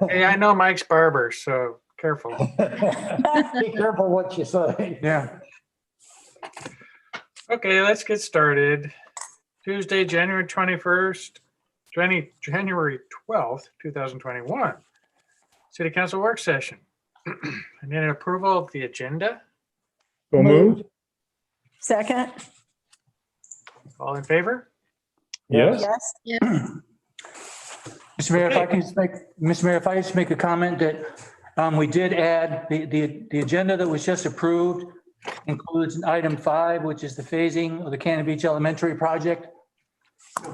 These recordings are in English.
Hey, I know Mike's barber, so careful. Be careful what you say. Yeah. Okay, let's get started. Tuesday, January 21st, January 12th, 2021. City Council work session. I need an approval of the agenda. So moved. Second, All in favor? Yes. yes. Mr. Mayor, if I Okay. can just make, Mr. Mayor, if I just make a comment that we did add the agenda that was just approved includes an item 5, which is the phasing of the Cannon Beach Elementary project.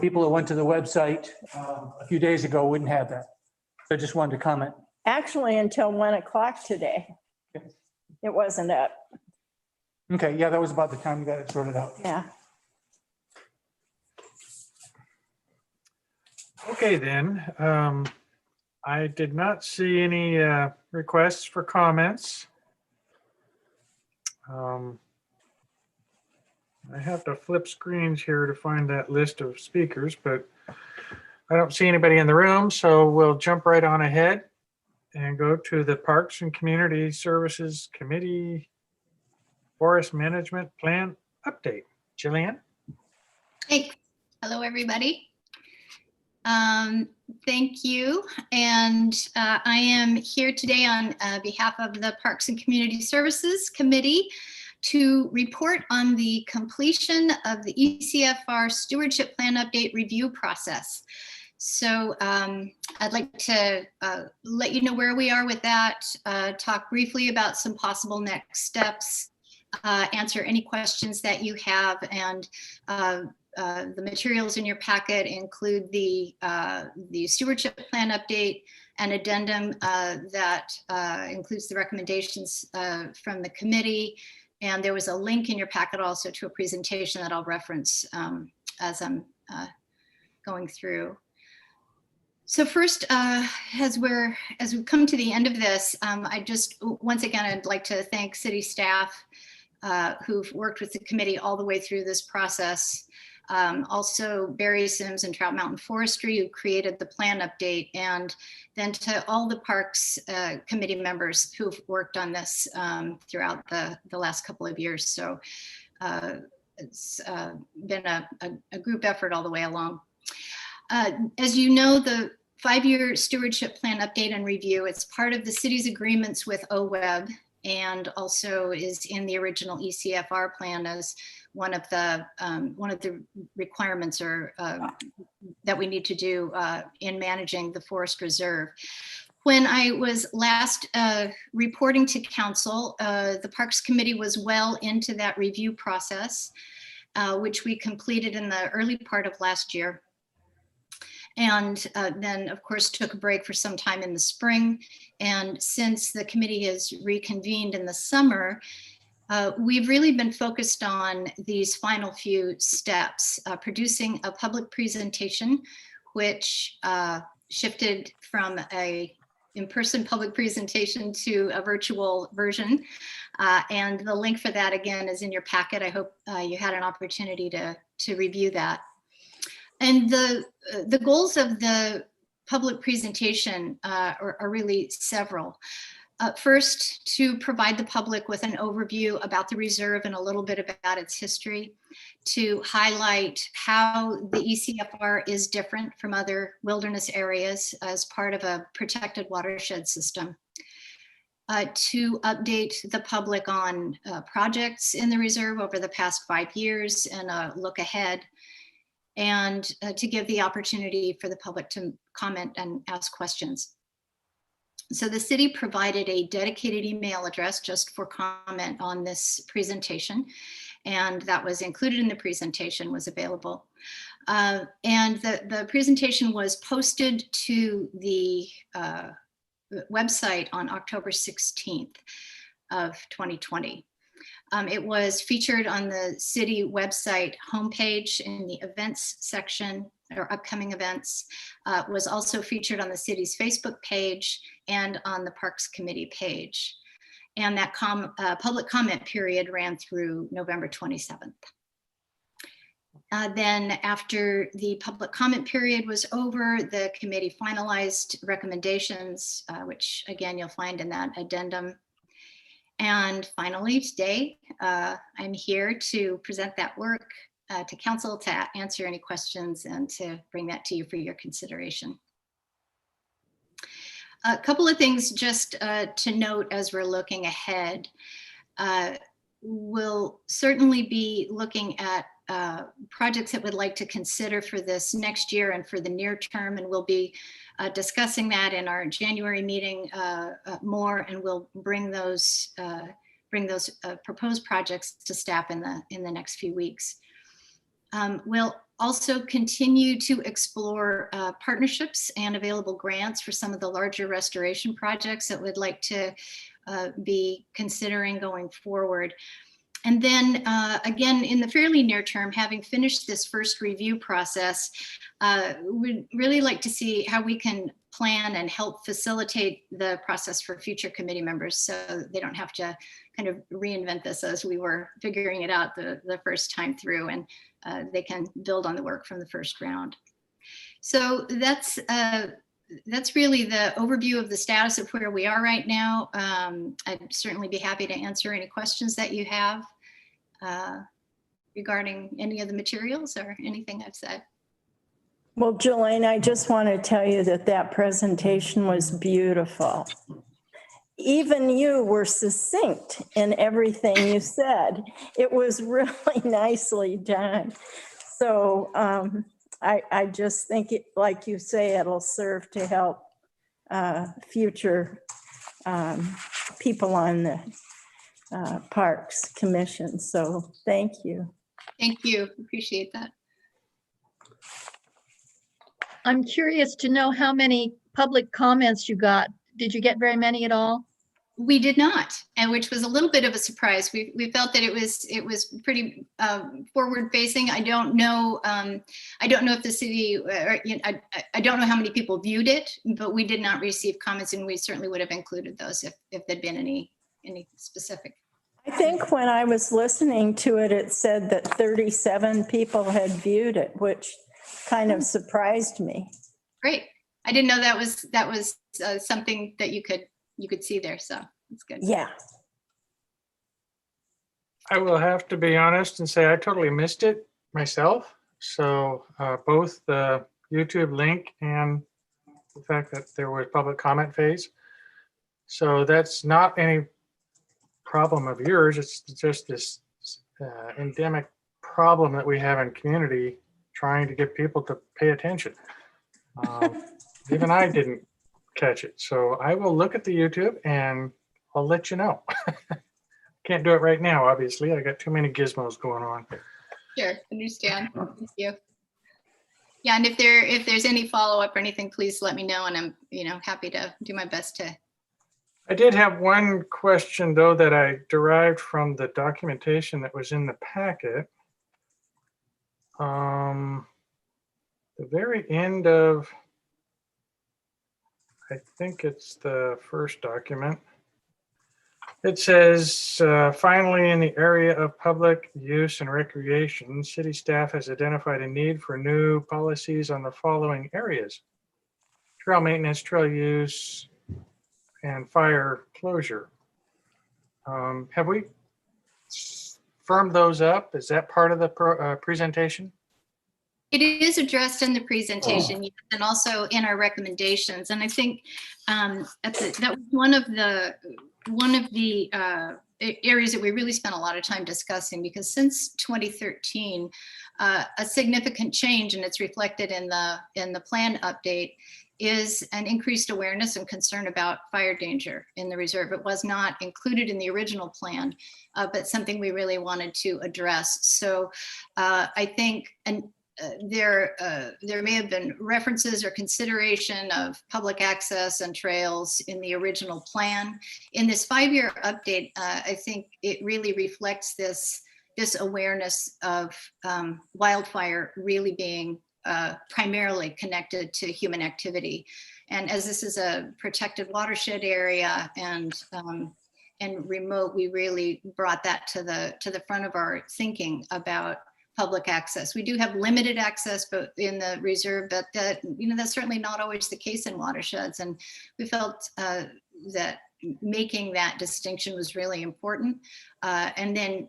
People that went to the website a few days ago wouldn't have that. So I just wanted to comment. Actually, until 1 o'clock today, it wasn't up. Okay, yeah, that was about the time you got it sorted out. Yeah. Okay, then. I did not see any requests for comments. I have to flip screens here to find that list of speakers, but I don't see anybody in the room, so we'll jump right on ahead and go to the Parks and Community Services Committee Forest Management Plan Update. Jillian? Hey, hello, everybody. Thank you. And I am here today on behalf of the Parks and Community Services Committee to report on the completion of the ecfr stewardship plan update review process. So I'd like to let you know where we are with that, talk briefly about some possible next steps, answer any questions that you have, and the materials in your packet include the stewardship plan update, an addendum that includes the recommendations from the committee. And there was a link in your packet also to a presentation that I'll reference as I'm going through. So first, as we come to the end of this, I just, once again, I'd like to thank city staff who've worked with the committee all the way through this process. Also Barry Sims and Trout Mountain Forestry, who created the plan update, and then to all the Parks Committee members who've worked on this throughout the last couple of years. So it's been a group effort all the way along. As you know, the 5-year stewardship plan update and review, it's part of the city's agreements with OWEB, and also is in the original ecfr plan as one of the requirements or that we need to do in managing the forest reserve. When I was last reporting to council, the Parks Committee was well into that review process, which we completed in the early part of last year. And then, of course, took a break for some time in the spring. And since the committee has reconvened in the summer, we've really been focused on these final few steps, producing a public presentation, which shifted from a in-person public presentation to a virtual version. And the link for that, again, is in your packet. I hope you had an opportunity to review that. And the goals of the public presentation are really several. First, to provide the public with an overview about the reserve and a little bit about its history, to highlight how the ecfr is different from other wilderness areas as part of a protected watershed system, to update the public on projects in the reserve over the past 5 years and a look ahead, and to give the opportunity for the public to comment and ask questions. So the city provided a dedicated email address just for comment on this presentation, and that was included in the presentation, was available. And the presentation was posted to the website on October 16th of 2020. It was featured on the city website homepage in the events section, or upcoming events, was also featured on the city's Facebook page and on the Parks Committee page. And that public comment period ran through November 27th. Then after the public comment period was over, the committee finalized recommendations, which again, you'll find in that addendum. And finally, today, I'm here to present that work to council to answer any questions and to bring that to you for your consideration. A couple of things just to note as we're looking ahead. We'll certainly be looking at projects that we'd like to consider for this next year and for the near term, and we'll be discussing that in our January meeting more, and we'll bring those proposed projects to staff in the next few weeks. We'll also continue to explore partnerships and available grants for some of the larger restoration projects that we'd like to be considering going forward. And then again, in the fairly near term, having finished this first review process, we'd really like to see how we can plan and help facilitate the process for future committee members so they don't have to kind of reinvent this as we were figuring it out the first time through, and they can build on the work from the first round. So that's really the overview of the status of where we are right now. I'd certainly be happy to answer any questions that you have regarding any of the materials or anything I've said. Well, Jolene, I just want to tell you that that presentation was beautiful. Even you were succinct in everything you said. It was really nicely done. So I just think, like you say, it'll serve to help future people on the Parks Commission. So thank you. Thank you. Appreciate that. I'm curious to know how many public comments you got. Did you get very many at all? We did not, and which was a little bit of a surprise. We felt that it was pretty forward facing. I don't know if the city, or, you know, I don't know how many people viewed it, but we did not receive comments, and we certainly would have included those if there'd been any specific. I think when I was listening to it, it said that 37 people had viewed it, which kind of surprised me. Great. I didn't know that was something that you could see there. So it's good. Yeah. I will have to be honest and say I totally missed it myself. So both the YouTube link and the fact that there was public comment phase. So that's not any problem of yours. It's just this endemic problem that we have in community trying to get people to pay attention. Even I didn't catch it. So I will look at the YouTube and I'll let you know. Can't do it right now, obviously. I got too many gizmos going on. Sure, understand. Thank you. Yeah, and if there's any follow-up or anything, please let me know, and I'm happy to do my best to. I did have one question though that I derived from the documentation that was in the packet. The very end of, I think it's the first document. It says, finally, in the area of public use and recreation, city staff has identified a need for new policies on the following areas: trail maintenance, trail use, and fire closure. Have we firmed those up? Is that part of the presentation? It is addressed in the presentation, yes, and also in our recommendations. And I think that was one of the areas that we really spent a lot of time discussing, because since 2013, a significant change, and it's reflected in the plan update, is an increased awareness and concern about fire danger in the reserve. It was not included in the original plan, but something we really wanted to address. So I think, there may have been references or consideration of public access and trails in the original plan. In this 5-year update, I think it really reflects this awareness of wildfire really being primarily connected to human activity. And as this is a protected watershed area and remote, we really brought that to the front of our thinking about public access. We do have limited access, but in the reserve, but that, that's certainly not always the case in watersheds. And we felt that making that distinction was really important. And then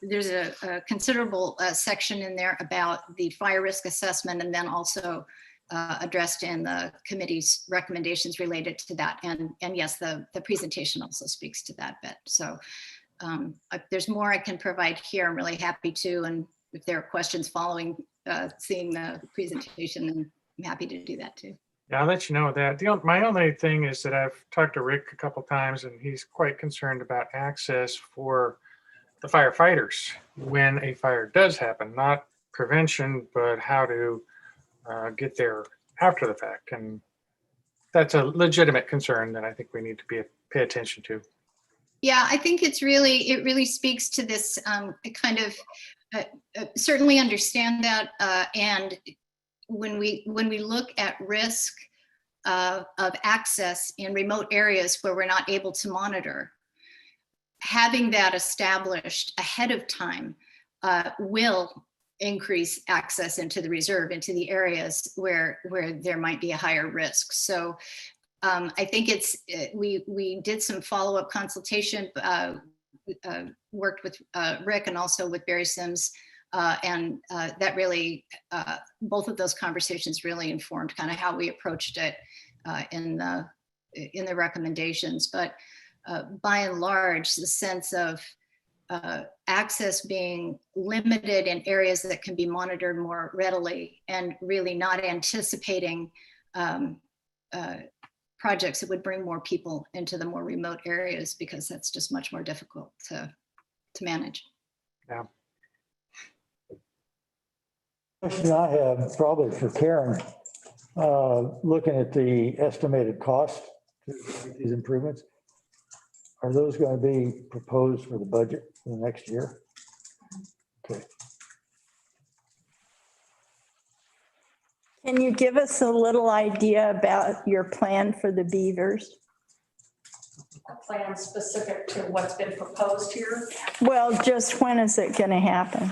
there's a considerable section in there about the fire risk assessment, and then also addressed in the committee's recommendations related to that. And yes, the presentation also speaks to that bit. So if there's more I can provide here, I'm really happy to. And if there are questions following seeing the presentation, then I'm happy to do that too. Yeah, I'll let you know that. My only thing is that I've talked to Rick a couple times, and he's quite concerned about access for the firefighters when a fire does happen, not prevention, but how to get there after the fact. And that's a legitimate concern that I think we need to pay attention to. Yeah, I think it really speaks to this kind of certainly understand that. And when we look at risk of access in remote areas where we're not able to monitor, having that established ahead of time will increase access into the reserve, into the areas where there might be a higher risk. So I think we did some follow-up consultation, worked with Rick and also with Barry Sims, and that really, both of those conversations really informed kind of how we approached it in the recommendations. But by and large, the sense of access being limited in areas that can be monitored more readily, and really not anticipating projects that would bring more people into the more remote areas, because that's just much more difficult to manage. Yeah. Question I have probably for Karen, looking at the estimated cost to make these improvements, are those going to be proposed for the budget for the next year? Okay. Can you give us a little idea about your plan for the beavers? A plan specific to what's been proposed here? Well, just when is it going to happen?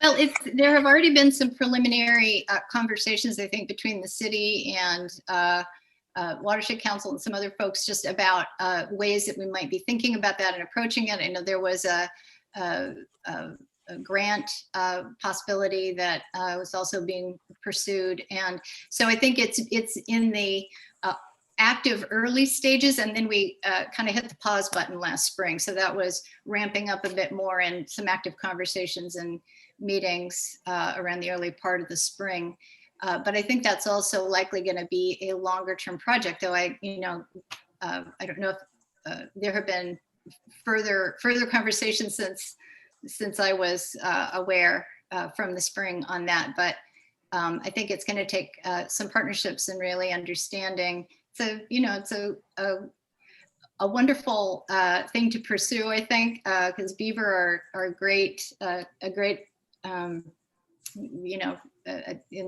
Well, there have already been some preliminary conversations, I think, between the city and Watershed Council and some other folks, just about ways that we might be thinking about that and approaching it. I know there was a grant possibility that was also being pursued, and so I think it's in the active early stages, and then we kind of hit the pause button last spring. So that was ramping up a bit more, and some active conversations and meetings around the early part of the spring. But I think that's also likely going to be a longer term project, though I don't know if there have been further conversations since I was aware from the spring on that. But I think it's going to take some partnerships and really understanding. So, it's a wonderful thing to pursue, I think, because beaver are a great, in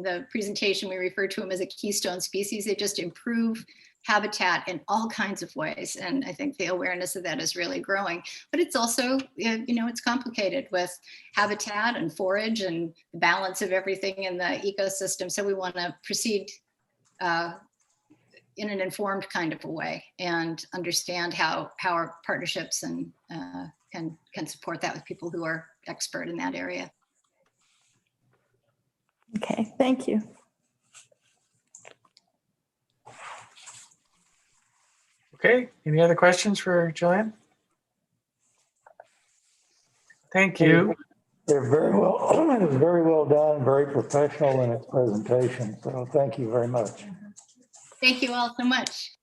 the presentation, we refer to them as a keystone species. They just improve habitat in all kinds of ways. And I think the awareness of that is really growing. But it's also, it's complicated with habitat and forage and the balance of everything in the ecosystem. So we want to proceed in an informed kind of a way and understand how our partnerships and can support that with people who are expert in that area. Okay, thank you. Okay, any other questions for Jillian? Thank you. They're very well, it was very well done, very professional in its presentation. So thank you very much. Thank you all so much.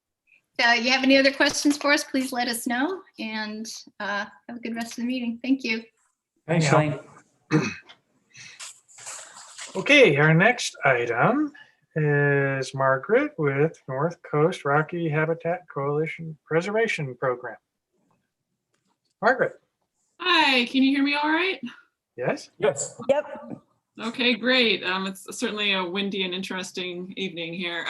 So you have any other questions for us, please let us know, and have a good rest of the meeting. Thank you. Thanks, Lane. Okay, our next item is Margaret with North Coast Rocky Habitat Coalition Preservation Program. Margaret. Hi, can you hear me all right? Yes? Yes. Yep. Okay, great. It's certainly a windy and interesting evening here.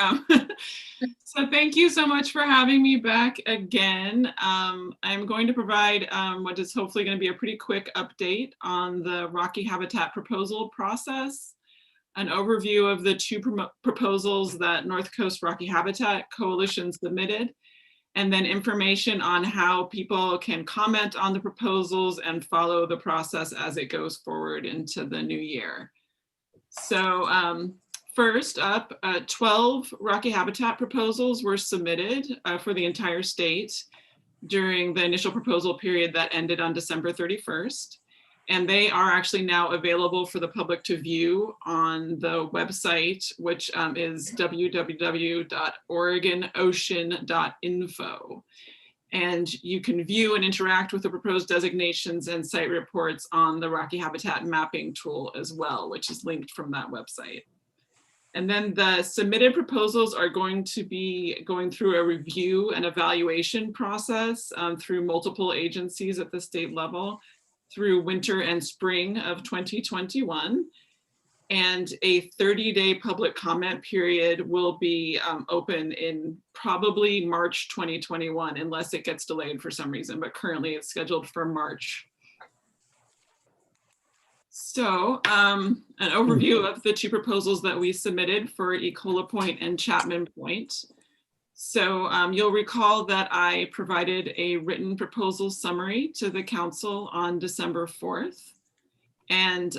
So thank you so much for having me back again. I'm going to provide what is hopefully going to be a pretty quick update on the Rocky Habitat proposal process, an overview of the two proposals that North Coast Rocky Habitat Coalition submitted, and then information on how people can comment on the proposals and follow the process as it goes forward into the new year. So first up, 12 Rocky Habitat proposals were submitted for the entire state during the initial proposal period that ended on December 31st. And they are actually now available for the public to view on the website, which is www.oreganocean.info. And you can view and interact with the proposed designations and site reports on the Rocky Habitat mapping tool as well, which is linked from that website. And then the submitted proposals are going to be going through a review and evaluation process through multiple agencies at the state level through winter and spring of 2021. And a 30-day public comment period will be open in probably March 2021, unless it gets delayed for some reason, but currently it's scheduled for March. So an overview of the two proposals that we submitted for Ecola Point and Chapman Point. So you'll recall that I provided a written proposal summary to the council on December 4th. And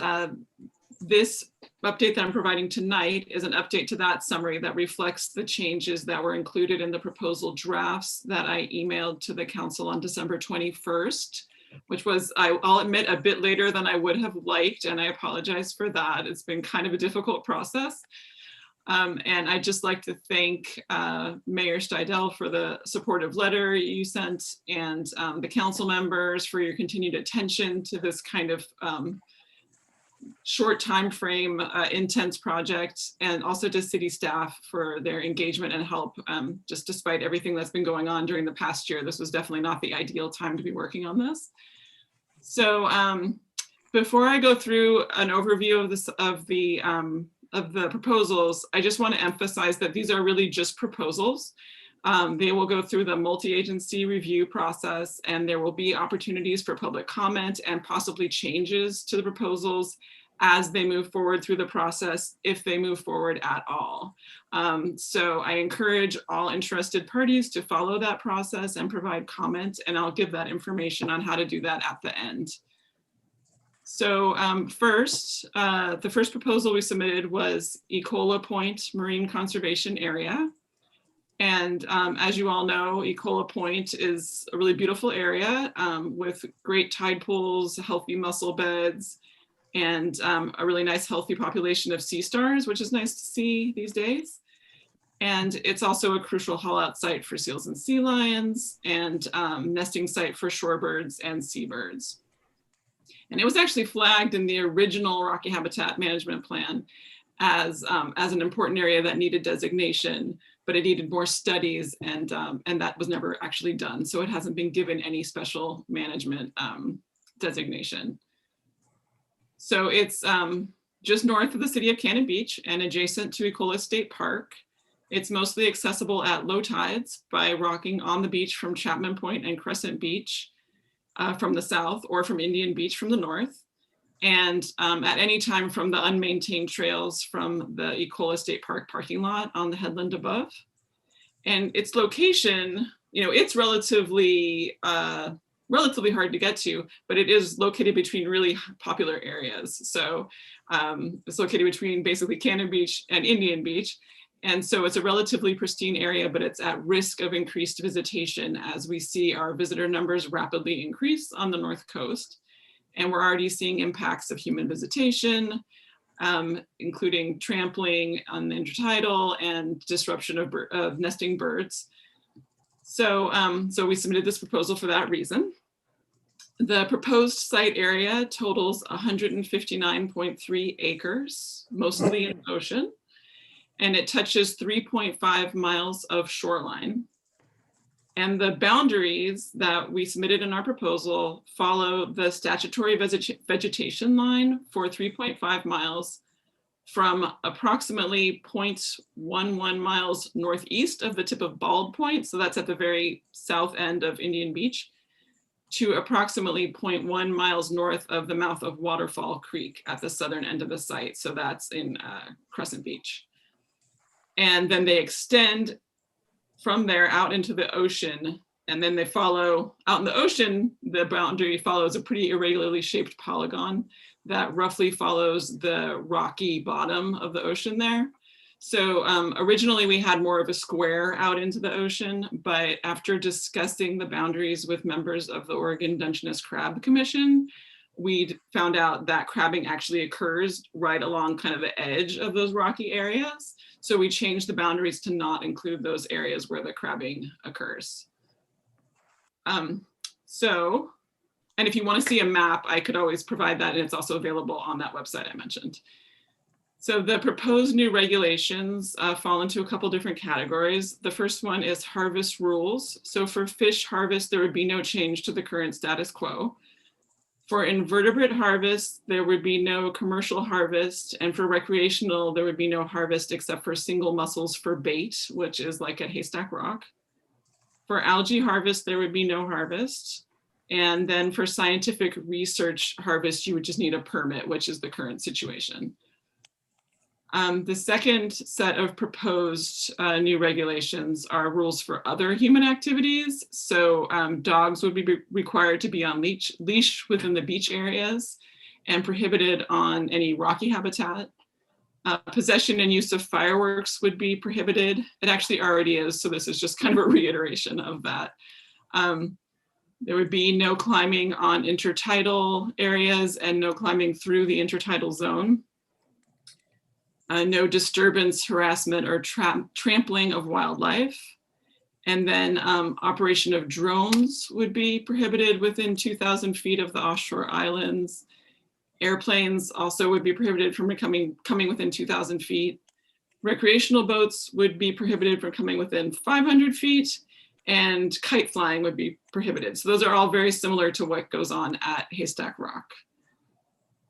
this update that I'm providing tonight is an update to that summary that reflects the changes that were included in the proposal drafts that I emailed to the council on December 21st, which was, I'll admit, a bit later than I would have liked, and I apologize for that. It's been kind of a difficult process. And I'd just like to thank Mayor Steidel for the supportive letter you sent, and the council members for your continued attention to this kind of short time frame, intense project, and also to city staff for their engagement and help. Just despite everything that's been going on during the past year, this was definitely not the ideal time to be working on this. So before I go through an overview of the proposals, I just want to emphasize that these are really just proposals. They will go through the multi-agency review process, and there will be opportunities for public comment and possibly changes to the proposals as they move forward through the process, if they move forward at all. So I encourage all interested parties to follow that process and provide comment, and I'll give that information on how to do that at the end. So first, the first proposal we submitted was Ecola Point Marine Conservation Area. And as you all know, Ecola Point is a really beautiful area with great tide pools, healthy mussel beds, and a really nice healthy population of sea stars, which is nice to see these days. And it's also a crucial haul out site for seals and sea lions, and nesting site for shorebirds and seabirds. And it was actually flagged in the original Rocky Habitat Management Plan as an important area that needed designation, but it needed more studies, and that was never actually done. So it hasn't been given any special management designation. So it's just north of the city of Cannon Beach and adjacent to Ecola State Park. It's mostly accessible at low tides by walking on the beach from Chapman Point and Crescent Beach from the south, or from Indian Beach from the north. And at any time from the unmaintained trails from the Ecola State Park parking lot on the headland above. And its location, it's relatively hard to get to, but it is located between really popular areas. So it's located between basically Cannon Beach and Indian Beach. And so it's a relatively pristine area, but it's at risk of increased visitation as we see our visitor numbers rapidly increase on the North Coast. And we're already seeing impacts of human visitation, including trampling on the intertidal and disruption of nesting birds. So, so we submitted this proposal for that reason. The proposed site area totals 159.3 acres, mostly in ocean, and it touches 3.5 miles of shoreline. And the boundaries that we submitted in our proposal follow the statutory vegetation line for 3.5 miles from approximately 0.11 miles northeast of the tip of Bald Point, so that's at the very south end of Indian Beach, to approximately 0.1 miles north of the mouth of Waterfall Creek at the southern end of the site, so that's in Crescent Beach. And then they extend from there out into the ocean, and then they follow out in the ocean. The boundary follows a pretty irregularly shaped polygon that roughly follows the rocky bottom of the ocean there. So originally we had more of a square out into the ocean, but after discussing the boundaries with members of the Oregon Dungeness Crab Commission, we found out that crabbing actually occurs right along kind of the edge of those rocky areas. So we changed the boundaries to not include those areas where the crabbing occurs. And if you want to see a map, I could always provide that, and it's also available on that website I mentioned. So the proposed new regulations fall into a couple different categories. The first one is harvest rules. So for fish harvest, there would be no change to the current status quo. For invertebrate harvest, there would be no commercial harvest, and for recreational, there would be no harvest except for single mussels for bait, which is like at Haystack Rock. For algae harvest, there would be no harvest. And then for scientific research harvest, you would just need a permit, which is the current situation. The second set of proposed new regulations are rules for other human activities. So dogs would be required to be on leash within the beach areas and prohibited on any rocky habitat. Possession and use of fireworks would be prohibited. It actually already is, so this is just kind of a reiteration of that. There would be no climbing on intertidal areas and no climbing through the intertidal zone. No disturbance, harassment, or trampling of wildlife. And then operation of drones would be prohibited within 2,000 feet of the offshore islands. Airplanes also would be prohibited from coming within 2,000 feet. Recreational boats would be prohibited from coming within 500 feet, and kite flying would be prohibited. So those are all very similar to what goes on at Haystack Rock.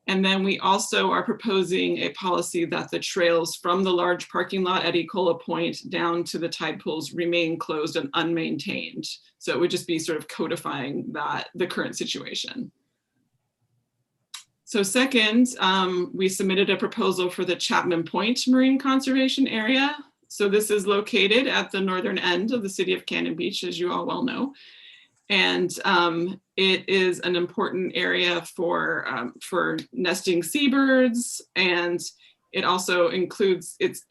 And then we also are proposing a policy that the trails from the large parking lot at Ecola Point down to the tide pools remain closed and unmaintained. So it would just be sort of codifying the current situation. So second, we submitted a proposal for the Chapman Point Marine Conservation Area. So this is located at the northern end of the city of Cannon Beach, as you all well know. And it is an important area for nesting seabirds, and it also includes it's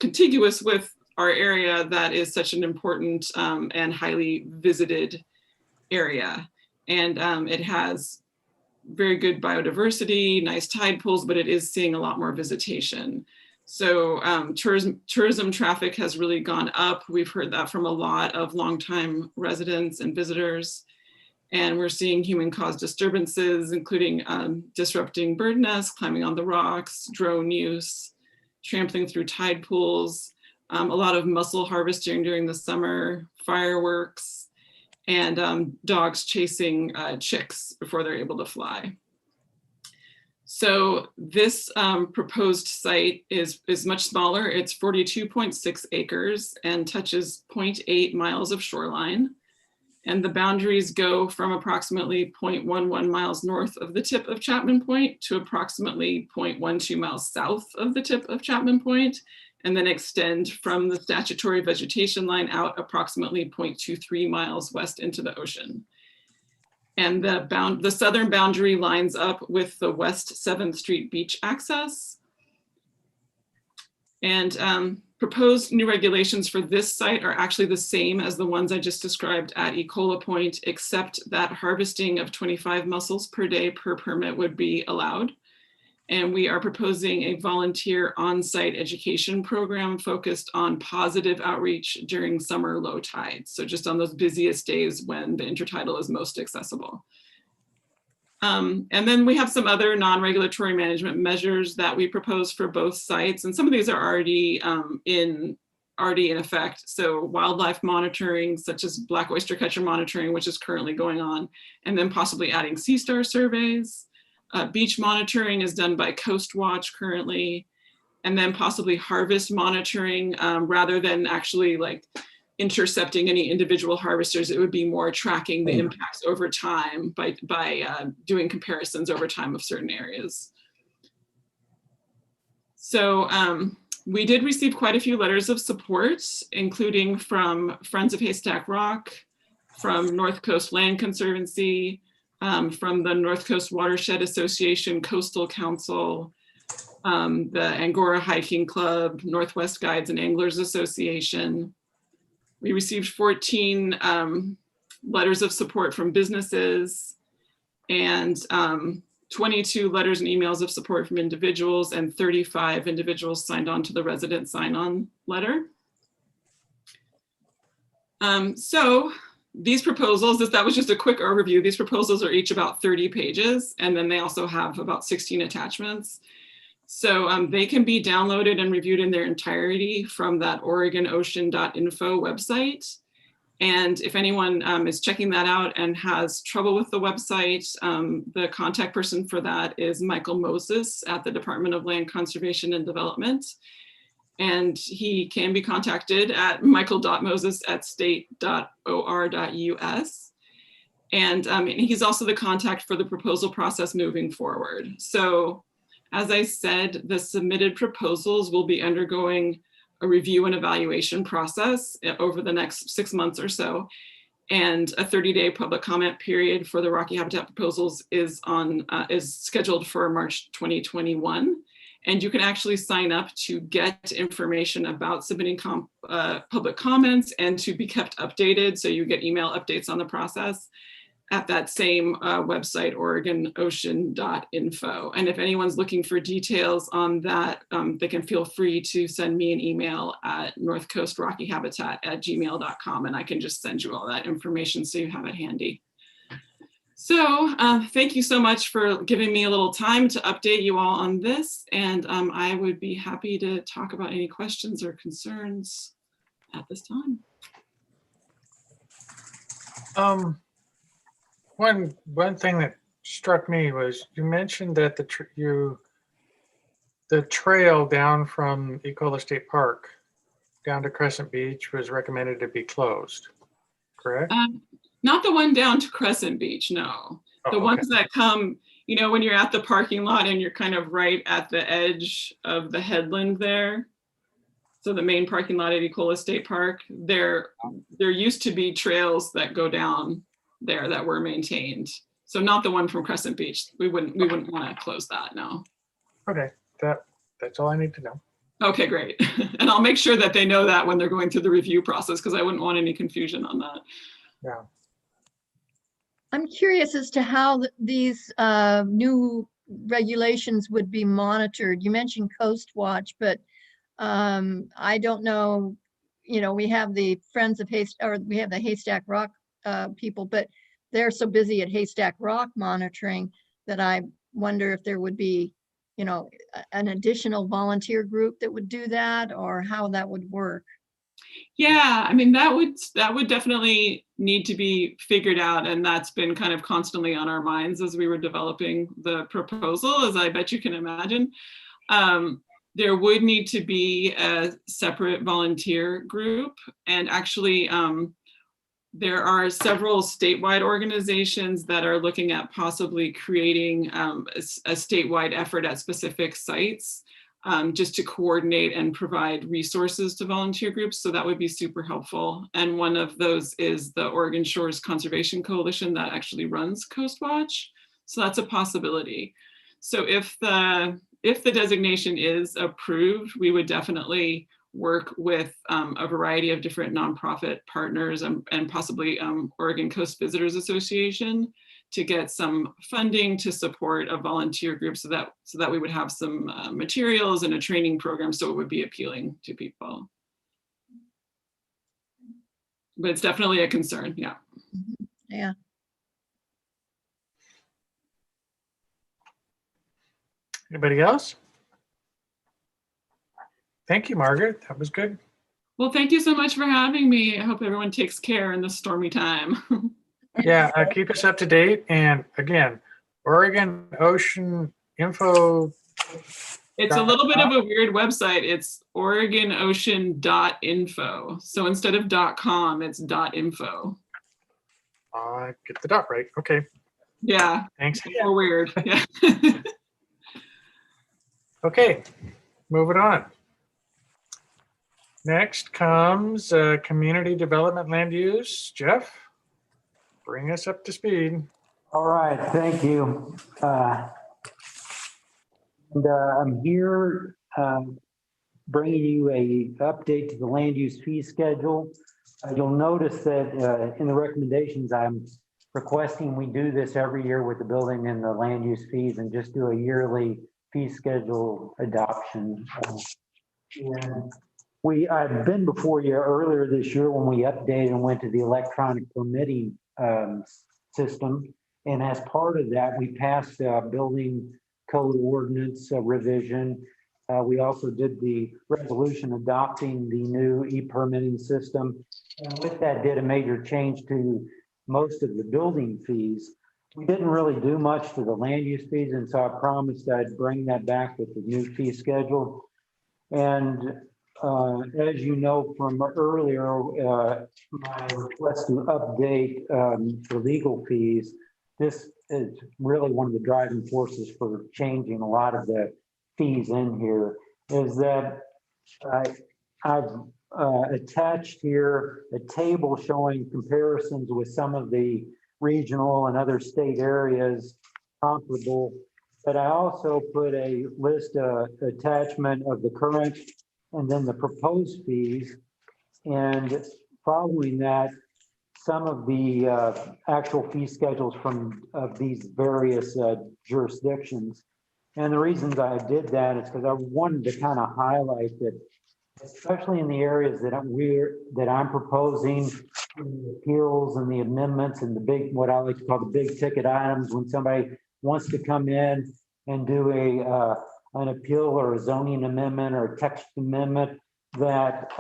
contiguous with our area that is such an important and highly visited area. And it has very good biodiversity, nice tide pools, but it is seeing a lot more visitation. So tourism traffic has really gone up. We've heard that from a lot of longtime residents and visitors. And we're seeing human-caused disturbances, including disrupting bird nests, climbing on the rocks, drone use, trampling through tide pools, a lot of mussel harvesting during the summer, fireworks, and dogs chasing chicks before they're able to fly. So this proposed site is much smaller. It's 42.6 acres and touches 0.8 miles of shoreline. And the boundaries go from approximately 0.11 miles north of the tip of Chapman Point to approximately 0.12 miles south of the tip of Chapman Point, and then extend from the statutory vegetation line out approximately 0.23 miles west into the ocean. And the southern boundary lines up with the West 7th Street beach access. And proposed new regulations for this site are actually the same as the ones I just described at Ecola Point, except that harvesting of 25 mussels per day per permit would be allowed. And we are proposing a volunteer on-site education program focused on positive outreach during summer low tides. So just on those busiest days when the intertidal is most accessible. And then we have some other non-regulatory management measures that we propose for both sites. And some of these are already in already in effect. So wildlife monitoring, such as black oyster catcher monitoring, which is currently going on, and then possibly adding sea star surveys. Beach monitoring is done by Coast Watch currently, and then possibly harvest monitoring, rather than actually like intercepting any individual harvesters. It would be more tracking the impacts over time by doing comparisons over time of certain areas. So we did receive quite a few letters of support, including from Friends of Haystack Rock, from North Coast Land Conservancy, from the North Coast Watershed Association, Coastal Council, the Angora Hiking Club, Northwest Guides and Anglers Association. We received 14 letters of support from businesses, and 22 letters and emails of support from individuals, and 35 individuals signed on to the resident sign-on letter. So these proposals, that was just a quick overview. These proposals are each about 30 pages, and then they also have about 16 attachments. So they can be downloaded and reviewed in their entirety from that oreganocean.info website. And if anyone is checking that out and has trouble with the website, the contact person for that is Michael Moses at the Department of Land Conservation and Development. And he can be contacted at michael.moses@state.or.us. And he's also the contact for the proposal process moving forward. So as I said, the submitted proposals will be undergoing a review and evaluation process over the next 6 months or so. And a 30-day public comment period for the Rocky Habitat proposals is scheduled for March 2021. And you can actually sign up to get information about submitting public comments and to be kept updated. So you get email updates on the process at that same website, oreganocean.info. And if anyone's looking for details on that, they can feel free to send me an email at northcoastrockyhabitat@gmail.com, and I can just send you all that information so you have it handy. So thank you so much for giving me a little time to update you all on this. And I would be happy to talk about any questions or concerns at this time. One thing that struck me was you mentioned that the trail down from Ecola State Park down to Crescent Beach was recommended to be closed, correct? Not the one down to Crescent Beach, no. The ones that come, you know, when you're at the parking lot and you're kind of right at the edge of the headland there. So the main parking lot at Ecola State Park, there used to be trails that go down there that were maintained. So not the one from Crescent Beach. We wouldn't want to close that, no. Okay, that's all I need to know. Okay, great. And I'll make sure that they know that when they're going through the review process, because I wouldn't want any confusion on that. Yeah. I'm curious as to how these new regulations would be monitored. You mentioned Coast Watch, but I don't know, you know, we have the Friends of Haystack, or we have the Haystack Rock people, but they're so busy at Haystack Rock monitoring that I wonder if there would be, you know, an additional volunteer group that would do that, or how that would work. Yeah, I mean, that would definitely need to be figured out, and that's been kind of constantly on our minds as we were developing the proposal, as I bet you can imagine. There would need to be a separate volunteer group, and actually there are several statewide organizations that are looking at possibly creating a statewide effort at specific sites, just to coordinate and provide resources to volunteer groups. So that would be super helpful. And one of those is the Oregon Shores Conservation Coalition that actually runs Coast Watch. So that's a possibility. So if the designation is approved, we would definitely work with a variety of different nonprofit partners and possibly Oregon Coast Visitors Association to get some funding to support a volunteer group so that we would have some materials and a training program so it would be appealing to people. But it's definitely a concern, yeah. Yeah. Anybody else? Thank you, Margaret. That was good. Well, thank you so much for having me. I hope everyone takes care in this stormy time. Yeah, keep us up to date. And again, Oregon Ocean Info. It's a little bit of a weird website. It's oreganocean.info. So instead of .com, it's .info. Get the dot right. Okay. Yeah. Thanks. So weird. Yeah. Okay, moving on. Next comes community development land use. Jeff, bring us up to speed. All right, thank you. I'm here bringing you a update to the land use fee schedule. You'll notice that in the recommendations, I'm requesting we do this every year with the building and the land use fees and just do a yearly fee schedule adoption. And I've been before you earlier this year when we updated and went to the electronic permitting system. And as part of that, we passed building code ordinance revision. We also did the resolution adopting the new e-permitting system. And with that, did a major change to most of the building fees. We didn't really do much to the land use fees, and so I promised I'd bring that back with the new fee schedule. And as you know from earlier, my request to update the legal fees, this is really one of the driving forces for changing a lot of the fees in here, is that I've attached here a table showing comparisons with some of the regional and other state areas comparable, but I also put a list attachment of the current and then the proposed fees. And following that, some of the actual fee schedules from these various jurisdictions. And the reasons I did that is because I wanted to kind of highlight that, especially in the areas that I'm proposing, the appeals and the amendments and the big, what I like to call the big ticket items, when somebody wants to come in and do an appeal or a zoning amendment or a text amendment, that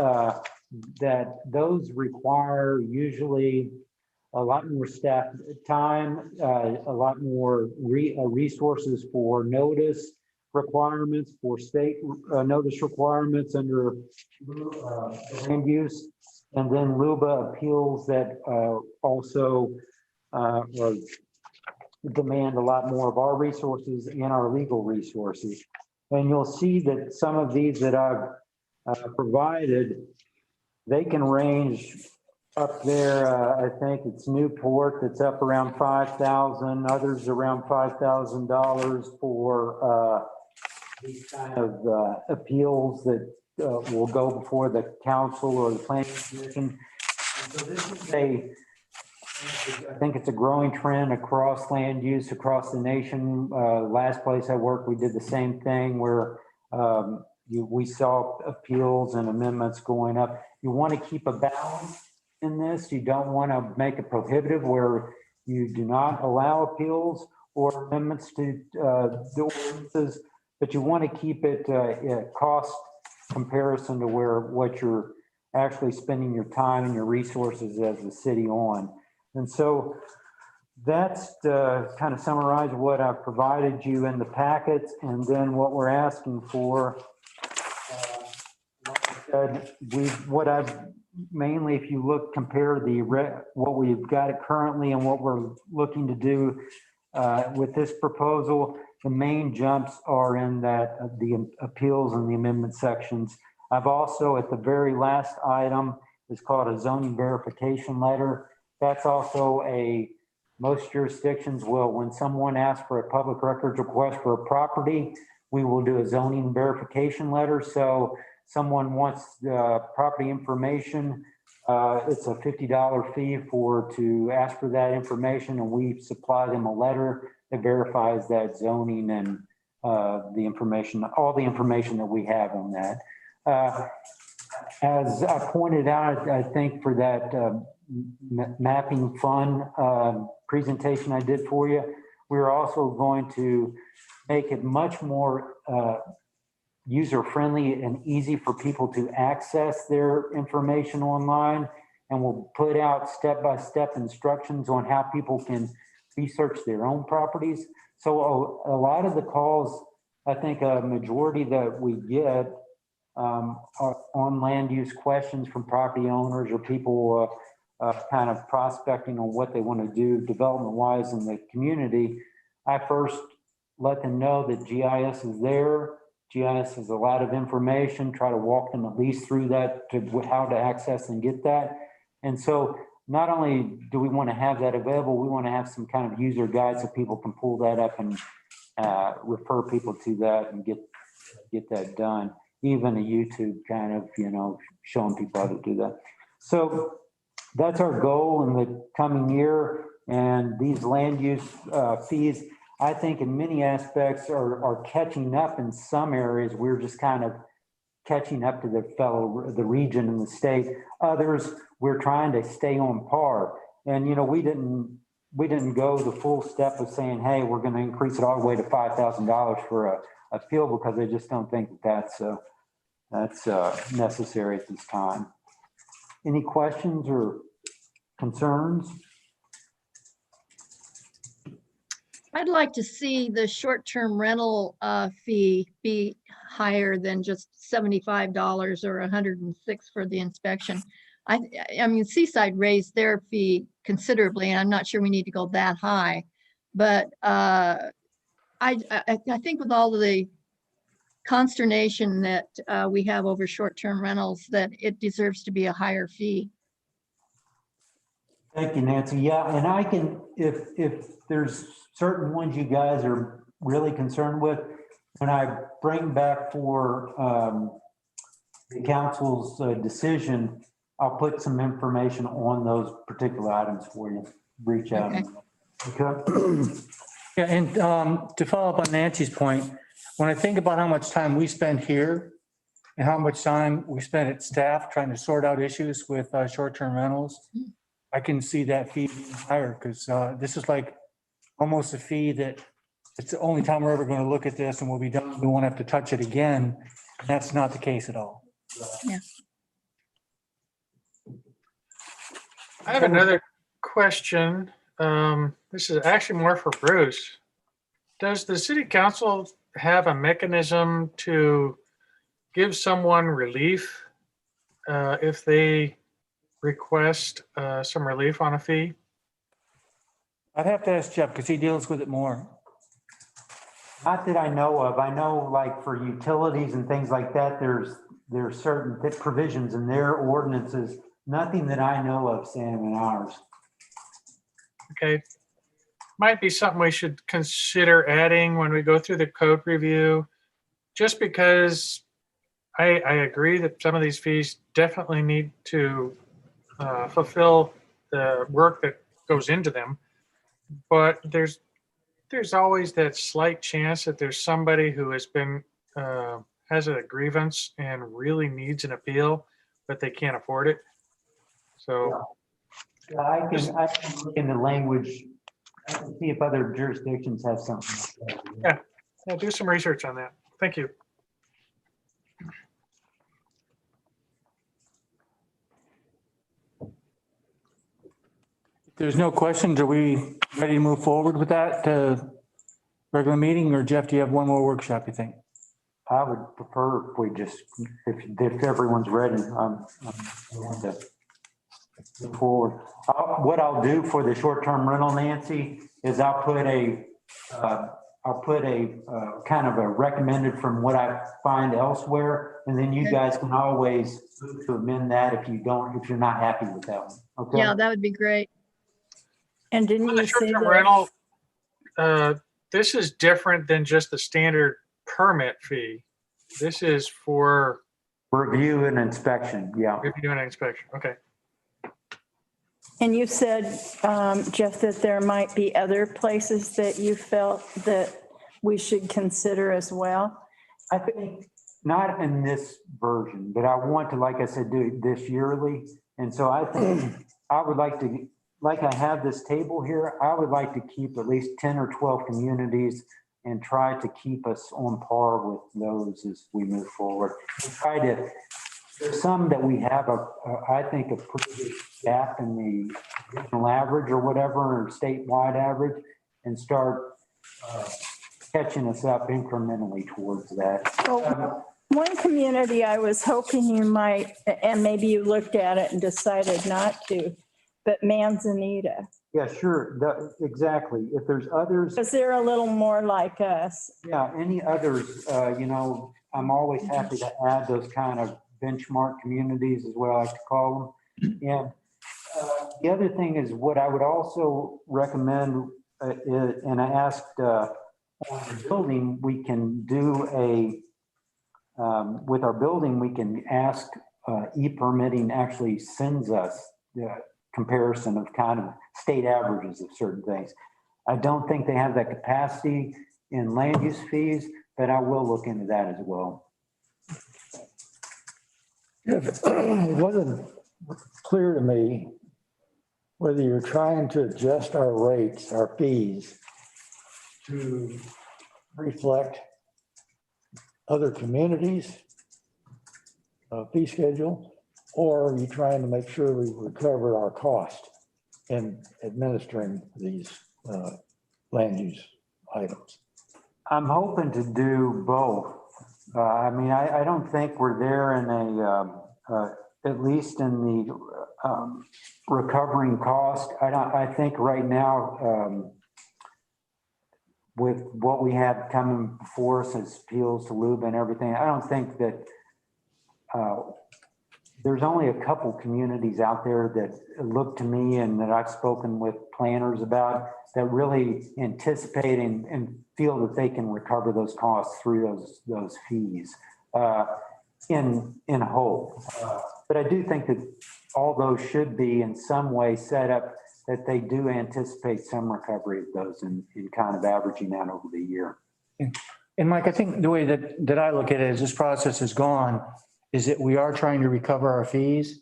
those require usually a lot more staff time, a lot more resources for notice requirements, for state notice requirements under land use, and then LUBA appeals that also demand a lot more of our resources and our legal resources. And you'll see that some of these that I've provided, they can range up there. I think it's Newport that's up around $5,000, others around $5,000 for these kind of appeals that will go before the council or the planning commission. And so this is I think it's a growing trend across land use across the nation. Last place I worked, we did the same thing where we saw appeals and amendments going up. You want to keep a balance in this. You don't want to make it prohibitive where you do not allow appeals or amendments to the ordinances, but you want to keep it cost comparison to what you're actually spending your time and your resources as a city on. And so that's to kind of summarize what I've provided you in the packets, and then what we're asking for. Like I said, what I've mainly, if you look, compare what we've got it currently and what we're looking to do with this proposal, the main jumps are in that the appeals and the amendment sections. I've also, at the very last item, is called a zoning verification letter. That's also most jurisdictions will, when someone asks for a public records request for a property, we will do a zoning verification letter. So someone wants the property information, it's a $50 fee to ask for that information, and we supply them a letter that verifies that zoning and the information, all the information that we have on that. As I pointed out, I think for that mapping fund presentation I did for you, we're also going to make it much more user-friendly and easy for people to access their information online. And we'll put out step-by-step instructions on how people can research their own properties. So a lot of the calls, I think a majority that we get are on land use questions from property owners or people kind of prospecting on what they want to do development-wise in the community. I first let them know that GIS is there. GIS has a lot of information, try to walk them at least through that to how to access and get that. And so not only do we want to have that available, we want to have some kind of user guide so people can pull that up and refer people to that and get that done. Even a YouTube kind of, showing people how to do that. So that's our goal in the coming year. And these land use fees, I think in many aspects are catching up in some areas. We're just kind of catching up to the region and the state. Others, we're trying to stay on par. And, we didn't go the full step of saying, hey, we're going to increase it all the way to $5,000 for a appeal, because I just don't think that's necessary at this time. Any questions or concerns? I'd like to see the short-term rental fee be higher than just $75 or $106 for the inspection. I mean, Seaside raised their fee considerably, and I'm not sure we need to go that high. But I think with all of the consternation that we have over short-term rentals, that it deserves to be a higher fee. Thank you, Nancy. Yeah, and I can, if there's certain ones you guys are really concerned with, when I bring back for the council's decision, I'll put some information on those particular items for you. Reach out. Okay. Yeah, and to follow up on Nancy's point, when I think about how much time we spend here and how much time we spend at staff trying to sort out issues with short-term rentals, I can see that fee being higher, because this is like almost a fee that it's the only time we're ever going to look at this and we'll be done. We won't have to touch it again. That's not the case at all. Yeah. I have another question. This is actually more for Bruce. Does the city council have a mechanism to give someone relief if they request some relief on a fee? I'd have to ask Jeff, because he deals with it more. Not that I know of. I know, like for utilities and things like that, there's certain provisions in their ordinances. Nothing that I know of, Sam, in ours. Okay. Might be something we should consider adding when we go through the code review, just because I agree that some of these fees definitely need to fulfill the work that goes into them. But there's always that slight chance that there's somebody who has been has a grievance and really needs an appeal, but they can't afford it. So yeah, I can look into language. I can see if other jurisdictions have something. yeah, do some research on that. Thank you. If there's no questions, are we ready to move forward with that regular meeting? Or Jeff, do you have one more workshop, you think? I would prefer if we just, if everyone's ready, I want to move forward. What I'll do for the short-term rental, Nancy, is I'll put a kind of a recommended from what I find elsewhere, and then you guys can always move to amend that if you're not happy with that one. Okay. Yeah, that would be great. And didn't On the you say short-term that? rental, this is different than just the standard permit fee. This is for Review and inspection. Yeah. review and inspection. Okay. And you said, Jeff, that there might be other places that you felt that we should consider as well? I think not in this version, but I want to, like I said, do this yearly. And so I think I would like to, like I have this table here, I would like to keep at least 10 or 12 communities and try to keep us on par with those as we move forward. We try to, there's some that we have I think a pretty good gap in the regional average or whatever, or statewide average, and start catching us up incrementally towards that. Well, one community I was hoping you might, and maybe you looked at it and decided not to, but Manzanita, Yeah, sure, exactly. If there's others, because they're a little more like us. yeah, any others, you know, I'm always happy to add those kind of benchmark communities is what I like to call them. And the other thing is what I would also recommend, and I asked on the building, we can do with our building, we can ask e-permitting actually sends us the comparison of kind of state averages of certain things. I don't think they have that capacity in land use fees, but I will look into that as well. It wasn't clear to me whether you're trying to adjust our rates, our fees, to reflect other communities' fee schedule, or are you trying to make sure we recover our cost in administering these land use items? I'm hoping to do both. I mean, I don't think we're there in at least in the recovering cost. I think right now, with what we have coming before us as appeals to LUBA and everything, I don't think that there's only a couple communities out there that look to me and that I've spoken with planners about that really anticipate and feel that they can recover those costs through those fees in whole. But I do think that all those should be in some way set up that they do anticipate some recovery of those in kind of averaging out over the year. And Mike, I think the way that I look at it as this process has gone is that we are trying to recover our fees,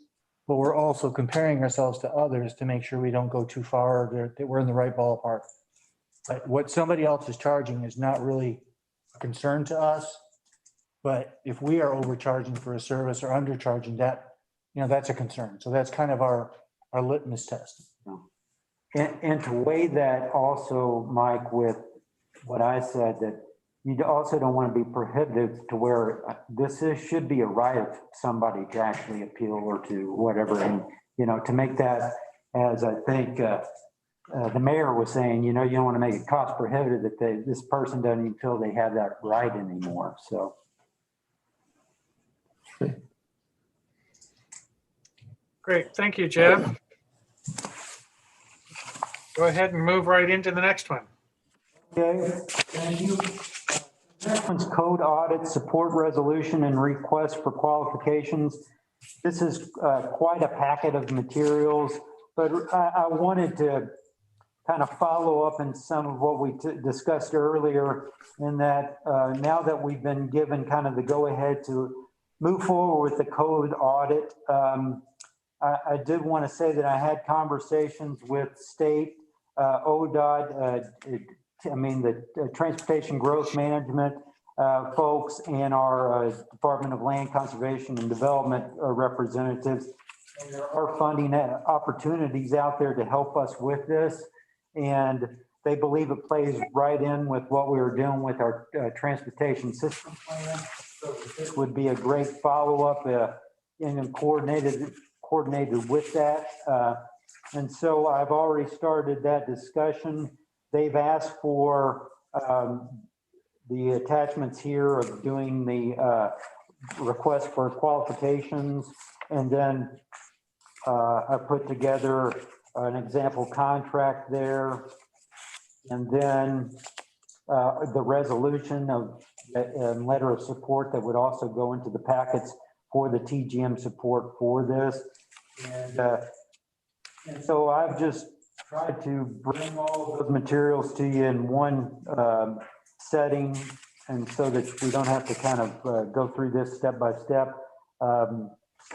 but we're also comparing ourselves to others to make sure we don't go too far, that we're in the right ballpark. But what somebody else is charging is not really a concern to us. But if we are overcharging for a service or undercharging, that, you know, that's a concern. So that's kind of our litmus test. And to weigh that also, Mike, with what I said, that you also don't want to be prohibitive to where should be a right of somebody to actually appeal or to whatever. And, you know, to make that, as I think the mayor was saying, you know, you don't want to make it cost prohibitive that this person doesn't even feel they have that right anymore. So. Great, thank you, Jeff. Go ahead and move right into the next one. Okay, thank you. Next one's code audit support resolution and request for qualifications. This is quite a packet of materials, but I wanted to kind of follow up in some of what we discussed earlier, in that now that we've been given kind of the go-ahead to move forward with the code audit, I did want to say that I had conversations with state, ODOT, the Transportation Growth Management folks, and our Department of Land Conservation and Development representatives. And there are funding opportunities out there to help us with this. And they believe it plays right in with what we were doing with our transportation system plan. So this would be a great follow-up and coordinated with that. And so I've already started that discussion. They've asked for the attachments here of doing the request for qualifications. And then I put together an example contract there. And then the resolution of a letter of support that would also go into the packets for the TGM support for this. And so I've just tried to bring all of those materials to you in one setting, and so that we don't have to kind of go through this step by step.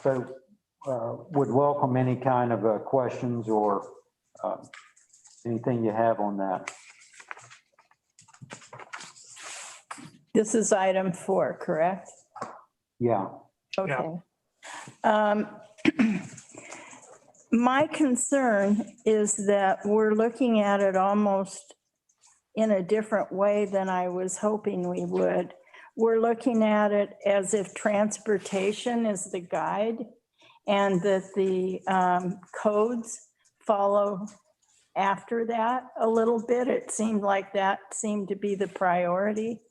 So would welcome any kind of questions or anything you have on that. This is item 4, correct? Yeah. Okay. My concern is that we're looking at it almost in a different way than I was hoping we would. We're looking at it as if transportation is the guide and that the codes follow after that a little bit. It seemed like that seemed to be the priority.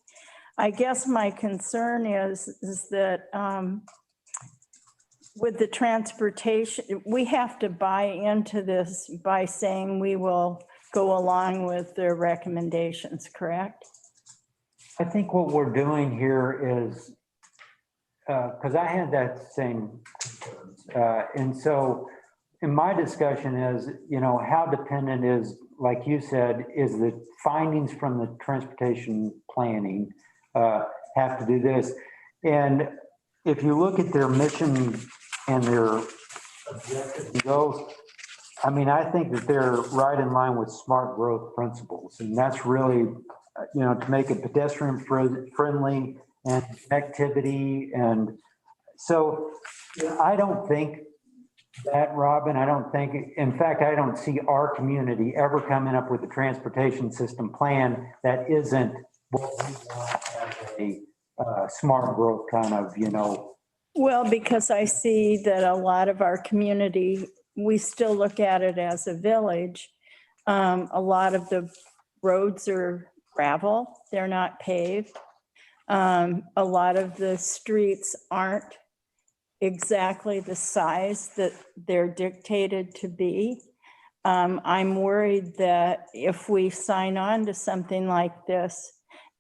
I guess my concern is that with the transportation, we have to buy into this by saying we will go along with their recommendations, correct? I think what we're doing here is, because I had that same, and so in my discussion is, how dependent is, like you said, is the findings from the transportation planning have to do this. And if you look at their mission and their objectives and goals, I mean, I think that they're right in line with smart growth principles. And that's really, to make it pedestrian friendly and connectivity. And so I don't think that, Robin, I don't think, in fact, I don't see our community ever coming up with a transportation system plan that isn't what we want as a smart growth kind of, Well, because I see that a lot of our community, we still look at it as a village. A lot of the roads are gravel, they're not paved. A lot of the streets aren't exactly the size that they're dictated to be. I'm worried that if we sign on to something like this,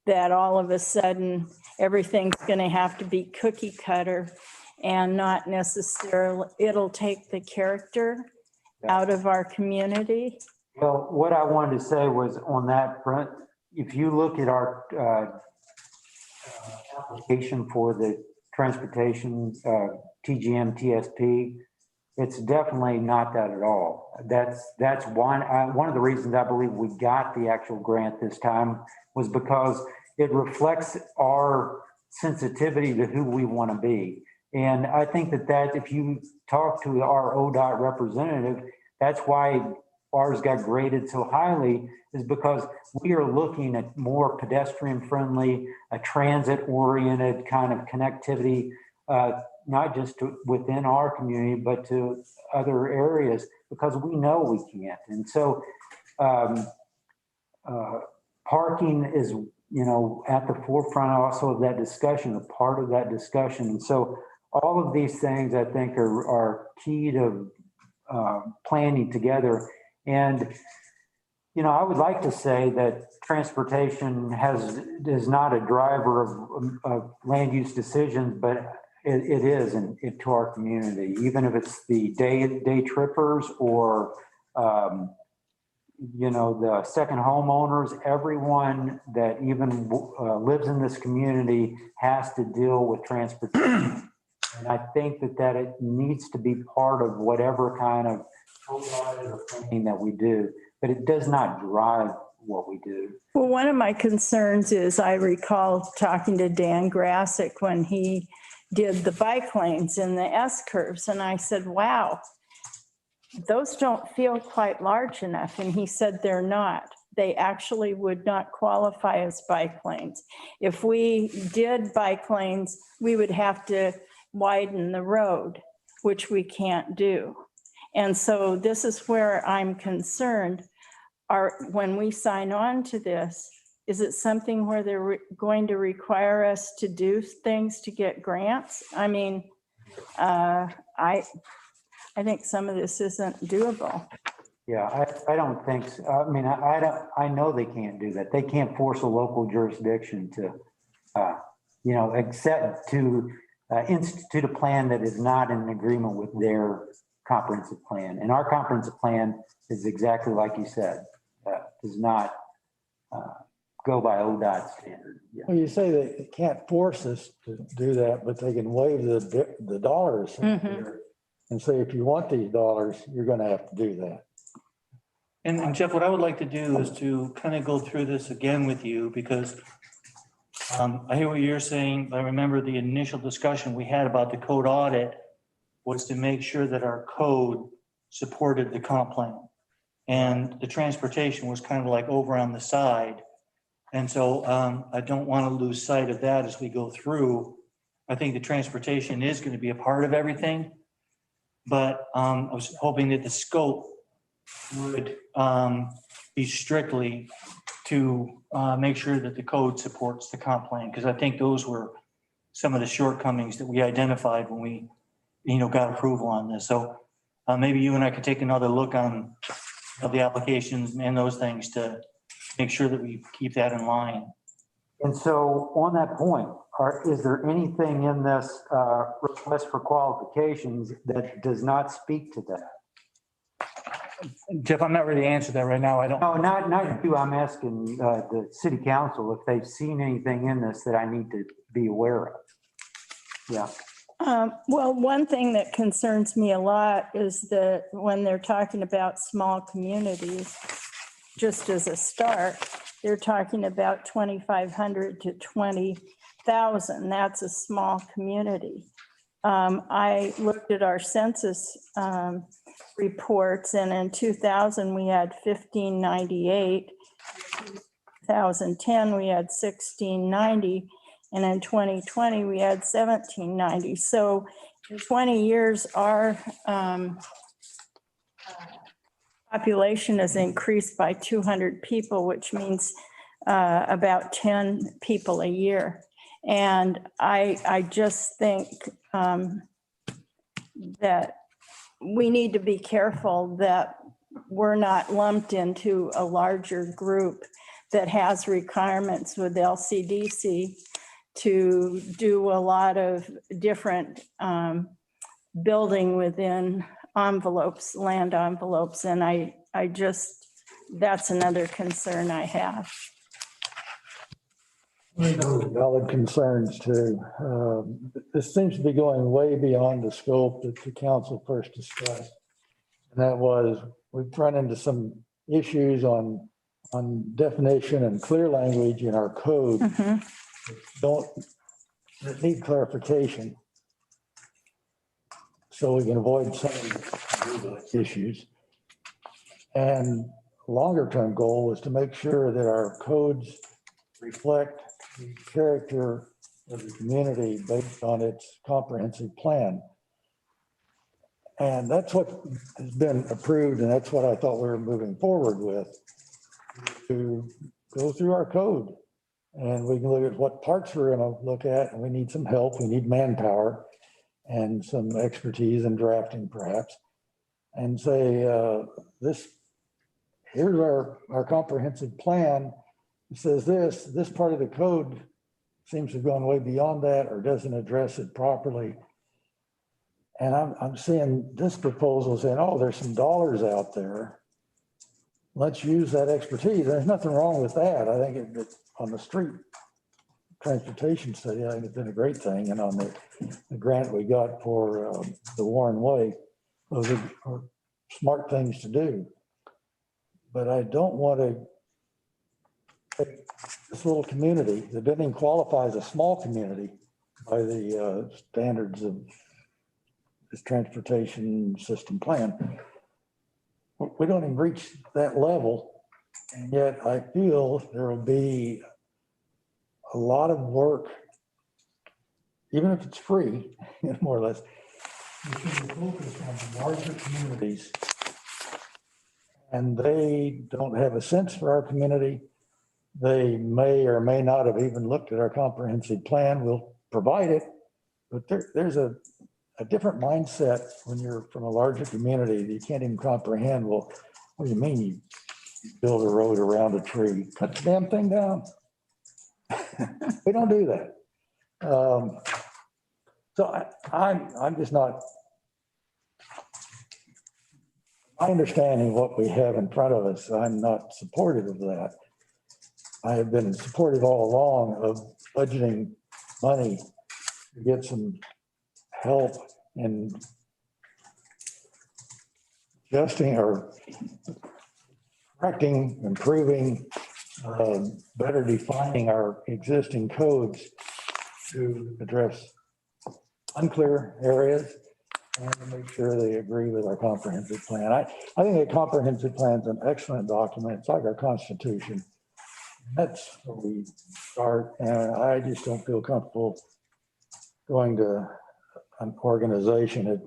that all of a sudden everything's going to have to be cookie cutter and not necessarily, it'll take the character out of our community. Well, what I wanted to say was on that front, if you look at our application for the transportation TGM TSP, it's definitely not that at all. That's one of the reasons I believe we got the actual grant this time was because it reflects our sensitivity to who we want to be. And I think that if you talk to our ODOT representative, that's why ours got graded so highly, is because we are looking at more pedestrian friendly, a transit oriented kind of connectivity, not just within our community, but to other areas, because we know we can't. And so parking is, at the forefront also of that discussion, a part of that discussion. And so all of these things I think are key to planning together. And, I would like to say that transportation is not a driver of land use decisions, but it is to our community, even if it's the day trippers or, the second homeowners, everyone that even lives in this community has to deal with transportation. And I think that it needs to be part of whatever kind of planning that we do, but it does not drive what we do. Well, one of my concerns is I recall talking to Dan Grassick when he did the bike lanes in the S curves. And I said, wow, those don't feel quite large enough. And he said, they're not. They actually would not qualify as bike lanes. If we did bike lanes, we would have to widen the road, which we can't do. And so this is where I'm concerned. When we sign on to this, is it something where they're going to require us to do things to get grants? I mean, I think some of this isn't doable. Yeah, I don't think so. I mean, I know they can't do that. They can't force a local jurisdiction to, accept to institute a plan that is not in agreement with their comprehensive plan. And our comprehensive plan is exactly like you said, does not go by ODOT standard. Yeah. Well, you say they can't force us to do that, but they can waive the dollars. Mhm. And say, if you want these dollars, you're going to have to do that. And Jeff, what I would like to do is to kind of go through this again with you, because I hear what you're saying. I remember the initial discussion we had about the code audit was to make sure that our code supported the comp plan. And the transportation was kind of like over on the side. And so I don't want to lose sight of that as we go through. I think the transportation is going to be a part of everything. But I was hoping that the scope would be strictly to make sure that the code supports the comp plan, because I think those were some of the shortcomings that we identified when we, got approval on this. So maybe you and I could take another look on the applications and those things to make sure that we keep that in line. And so on that point, is there anything in this request for qualifications that does not speak to that? Jeff, I'm not ready to answer that right now. I don't. No, not you. I'm asking the city council if they've seen anything in this that I need to be aware of. Yeah. Well, one thing that concerns me a lot is that when they're talking about small communities, just as a start, they're talking about 2,500 to 20,000. That's a small community. I looked at our census reports, and in 2000, we had 1,598. 2010, we had 1,690. And in 2020, we had 1,790. So in 20 years, our population has increased by 200 people, which means about 10 people a year. And I just think that we need to be careful that we're not lumped into a larger group that has requirements with LCDC to do a lot of different building within envelopes, land envelopes. And I just, that's another concern I have. Valid concerns too. This seems to be going way beyond the scope that the council first discussed. And that was, we've run into some issues on definition and clear language in our code. That need clarification so we can avoid some of these issues. And longer term goal is to make sure that our codes reflect the character of the community based on its comprehensive plan. And that's what has been approved, and that's what I thought we were moving forward with, to go through our code. And we can look at what parts we're going to look at, and we need some help. We need manpower and some expertise in drafting perhaps, and say, here's our comprehensive plan. It says this part of the code seems to have gone way beyond that or doesn't address it properly. And I'm seeing this proposal saying, oh, there's some dollars out there. Let's use that expertise. There's nothing wrong with that. I think it on the street transportation study, I think it's been a great thing. And on the grant we got for the Warren Way, those are smart things to do. But I don't want to take this little community that doesn't even qualify as a small community by the standards of this transportation system plan. We don't even reach that level. And yet I feel there will be a lot of work, even if it's free, more or less. We should focus on larger communities. And they don't have a sense for our community. They may or may not have even looked at our comprehensive plan. We'll provide it, but there's a different mindset when you're from a larger community that you can't even comprehend. Well, what do you mean you build a road around a tree? Cut the damn thing down. We don't do that. So I'm just not, my understanding of what we have in front of us, I'm not supportive of that. I have been supportive all along of budgeting money to get some help in adjusting or correcting, improving better defining our existing codes to address unclear areas and to make sure they agree with our comprehensive plan. I think a comprehensive plan is an excellent document. It's like our Constitution. That's where we start, and I just don't feel comfortable going to an organization that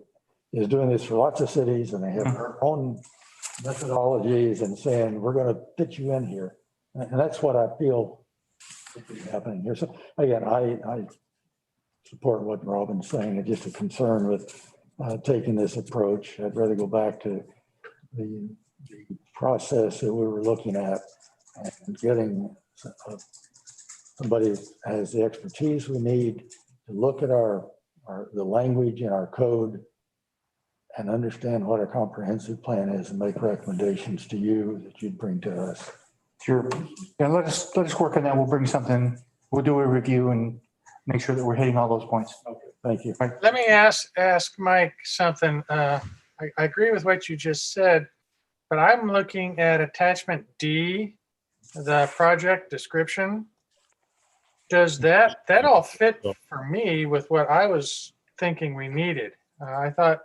is doing this for lots of cities, and they have their own methodologies and saying, we're going to fit you in here. And that's what I feel is happening here. So again, I support what Robin's saying. It's just a concern with taking this approach. I'd rather go back to the process that we were looking at and getting somebody that has the expertise we need to look at the language in our code and understand what our comprehensive plan is and make recommendations to you that you'd bring to us. Sure. Yeah, let us work on that. We'll bring something, we'll do a review and make sure that we're hitting all those points. Okay, thank you. Let me ask Mike something. I agree with what you just said, but I'm looking at attachment D, the project description. Does that all fit for me with what I was thinking we needed? I thought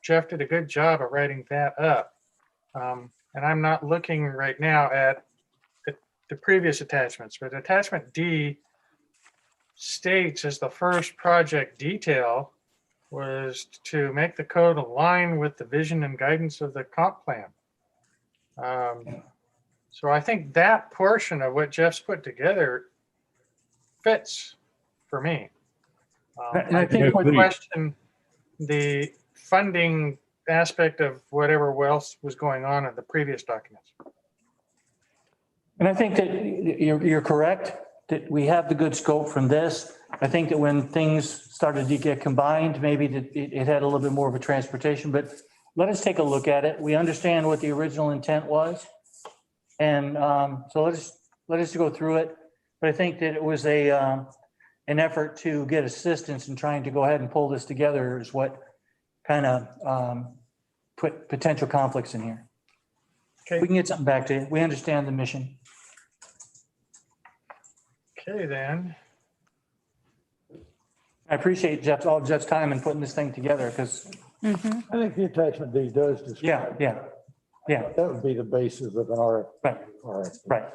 Jeff did a good job of writing that up. And I'm not looking right now at the previous attachments, but attachment D states as the first project detail was to make the code align with the vision and guidance of the comp plan. So I think that portion of what Jeff's put together fits for me. And I think I would question the funding aspect of whatever else was going on in the previous documents. And I think that you're correct, that we have the good scope from this. I think that when things started to get combined, maybe that it had a little bit more of a transportation, but let us take a look at it. We understand what the original intent was. And so let us go through it. But I think that it was an effort to get assistance in trying to go ahead and pull this together is what kind of put potential conflicts in here. Okay. We can get something back to you. We understand the mission. Okay, then. I appreciate all Jeff's time in putting this thing together because, I think the attachment D does describe. yeah. That would be the basis of an RFP. Right.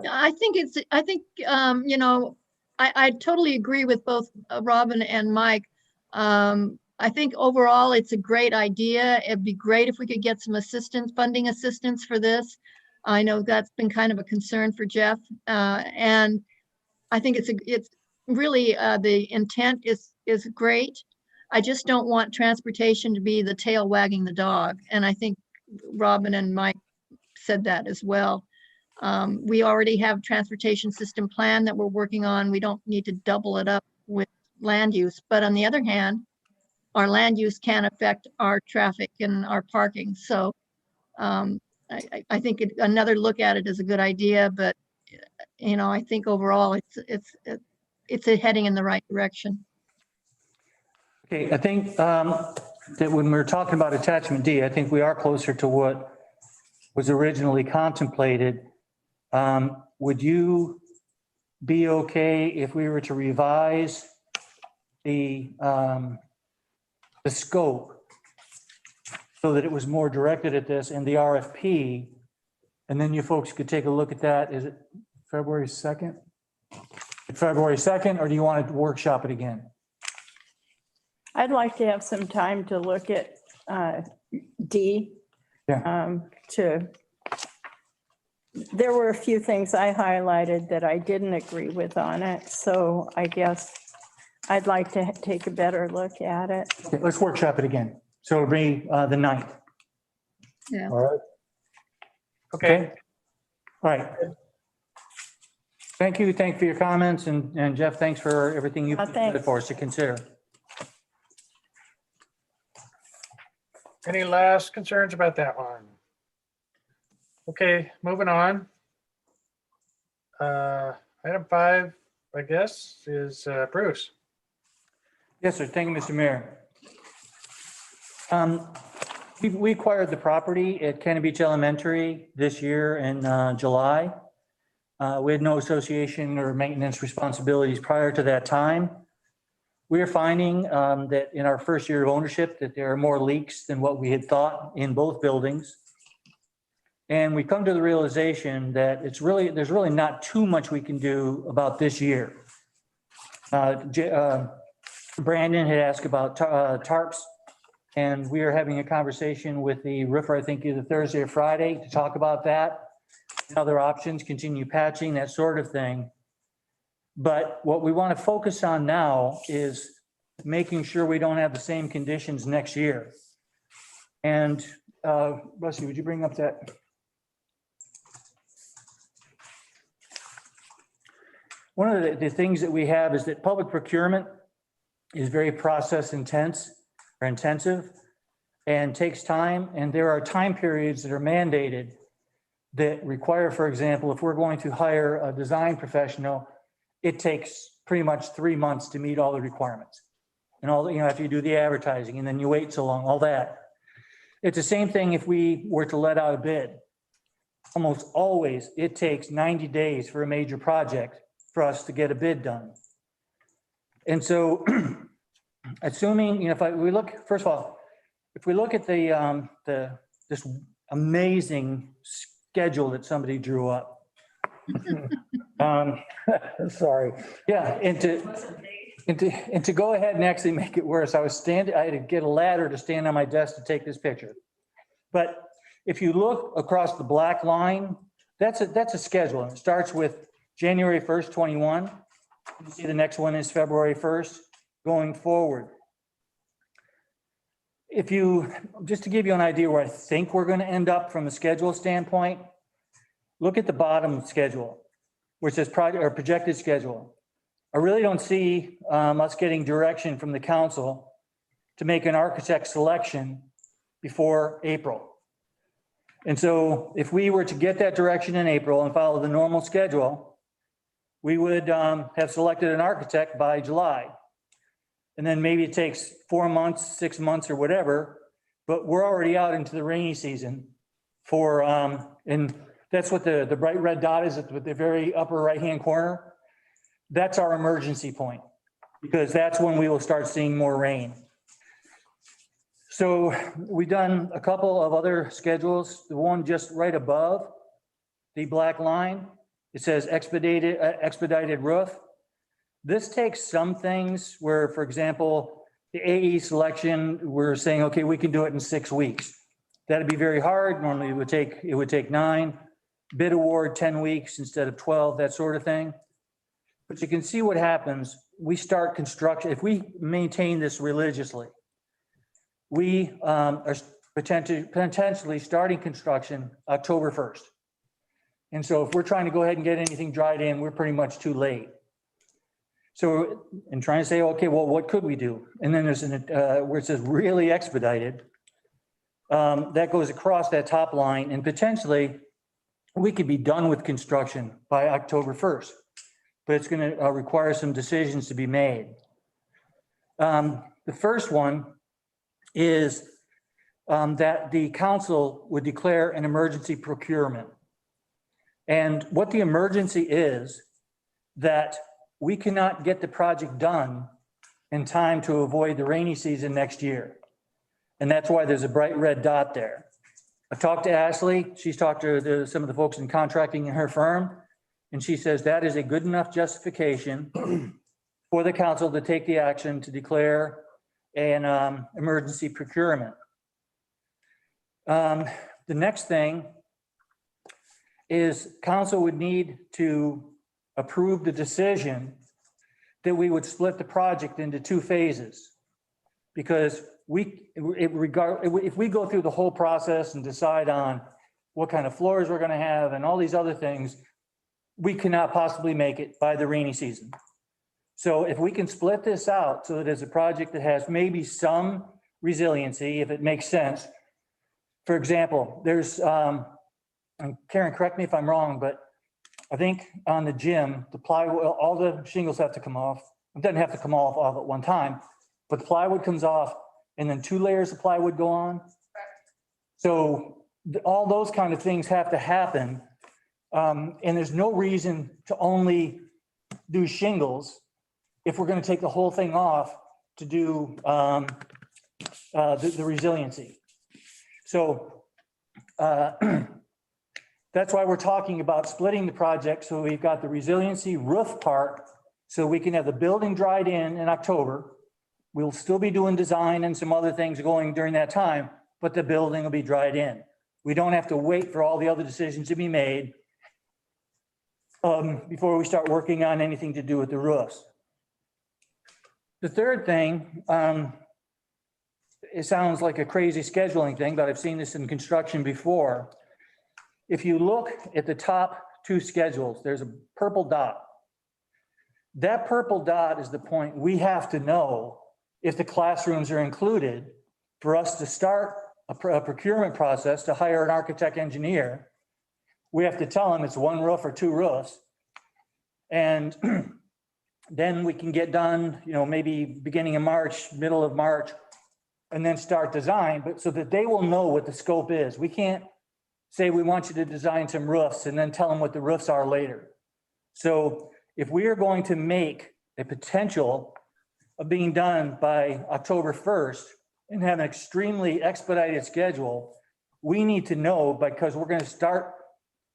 I think you know, I totally agree with both Robin and Mike. I think overall it's a great idea. It'd be great if we could get some funding assistance for this. I know that's been kind of a concern for Jeff. And I think it's really, the intent is great. I just don't want transportation to be the tail wagging the dog. And I think Robin and Mike said that as well. We already have transportation system plan that we're working on. We don't need to double it up with land use. But on the other hand, our land use can affect our traffic and our parking. So I think another look at it is a good idea, but you know, I think overall it's heading in the right direction. Okay, I think that when we're talking about attachment D, I think we are closer to what was originally contemplated. Would you be okay if we were to revise the scope so that it was more directed at this in the RFP, and then you folks could take a look at that? Is it February 2nd? February 2nd, or do you want to workshop it again? I'd like to have some time to look at D. Yeah. There were a few things I highlighted that I didn't agree with on it. So I guess I'd like to take a better look at it. Okay, let's workshop it again. So it'll be the 9th. Yeah. All right. Okay. All right. Thank you. Thank you for your comments. And Jeff, thanks for everything you've presented for us to consider. Any last concerns about that one? Okay, moving on. Item 5, I guess, is Bruce. Yes, sir. Thank you, Mr. Mayor. We acquired the property at Cannon Beach Elementary this year in July. We had no association or maintenance responsibilities prior to that time. We are finding that in our first year of ownership that there are more leaks than what we had thought in both buildings. And we come to the realization that there's really not too much we can do about this year. Brandon had asked about tarps, and we are having a conversation with the roofer, I think either Thursday or Friday, to talk about that. Other options, continue patching, that sort of thing. But what we want to focus on now is making sure we don't have the same conditions next year. And Rusty, would you bring up that? One of the things that we have is that public procurement is very process intensive and takes time. And there are time periods that are mandated that require, for example, if we're going to hire a design professional, it takes pretty much 3 months to meet all the requirements. And all, after you do the advertising and then you wait so long, all that. It's the same thing if we were to let out a bid. Almost always, it takes 90 days for a major project for us to get a bid done. And so assuming, if we look, first of all, if we look at this amazing schedule that somebody drew up. Sorry. Yeah, and to go ahead and actually make it worse, I had to get a ladder to stand on my desk to take this picture. But if you look across the black line, that's a schedule. And it starts with January 1st, 21. You see the next one is February 1st going forward. Just to give you an idea where I think we're going to end up from a schedule standpoint, look at the bottom schedule, where it says projected schedule. I really don't see us getting direction from the council to make an architect selection before April. And so if we were to get that direction in April and follow the normal schedule, we would have selected an architect by July. And then maybe it takes 4 months, 6 months or whatever, but we're already out into the rainy season for, and that's what the bright red dot is at the very upper right-hand corner. That's our emergency point, because that's when we will start seeing more rain. So we've done a couple of other schedules. The one just right above the black line, it says expedited roof. This takes some things where, for example, the AE selection, we're saying, okay, we can do it in 6 weeks. That'd be very hard. Normally it would take 9. Bid award 10 weeks instead of 12, that sort of thing. But you can see what happens. We start construction. If we maintain this religiously, we are potentially starting construction October 1st. And so if we're trying to go ahead and get anything dried in, we're pretty much too late. So in trying to say, okay, well, what could we do? And then there's where it says really expedited, that goes across that top line, and potentially we could be done with construction by October 1st, but it's going to require some decisions to be made. The first one is that the council would declare an emergency procurement. And what the emergency is that we cannot get the project done in time to avoid the rainy season next year. And that's why there's a bright red dot there. I've talked to Ashley. She's talked to some of the folks in contracting in her firm. And she says that is a good enough justification for the council to take the action to declare an emergency procurement. The next thing is council would need to approve the decision that we would split the project into 2 phases. Because if we go through the whole process and decide on what kind of floors we're going to have and all these other things, we cannot possibly make it by the rainy season. So if we can split this out so that it's a project that has maybe some resiliency, if it makes sense. For example, there's, and Karen, correct me if I'm wrong, but I think on the gym, the plywood, all the shingles have to come off. It doesn't have to come off at one time, but the plywood comes off and then 2 layers of plywood go on. So all those kind of things have to happen. And there's no reason to only do shingles if we're going to take the whole thing off to do the resiliency. So that's why we're talking about splitting the project. So we've got the resiliency roof part, so we can have the building dried in October. We'll still be doing design and some other things going during that time, but the building will be dried in. We don't have to wait for all the other decisions to be made before we start working on anything to do with the roofs. The third thing, it sounds like a crazy scheduling thing, but I've seen this in construction before. If you look at the top two schedules, there's a purple dot. That purple dot is the point we have to know if the classrooms are included for us to start a procurement process to hire an architect engineer. We have to tell them it's one roof or two roofs. And then we can get done, maybe beginning of March, middle of March, and then start design, but so that they will know what the scope is. We can't say we want you to design some roofs and then tell them what the roofs are later. So if we are going to make a potential of being done by October 1st and have an extremely expedited schedule, we need to know, because we're going to start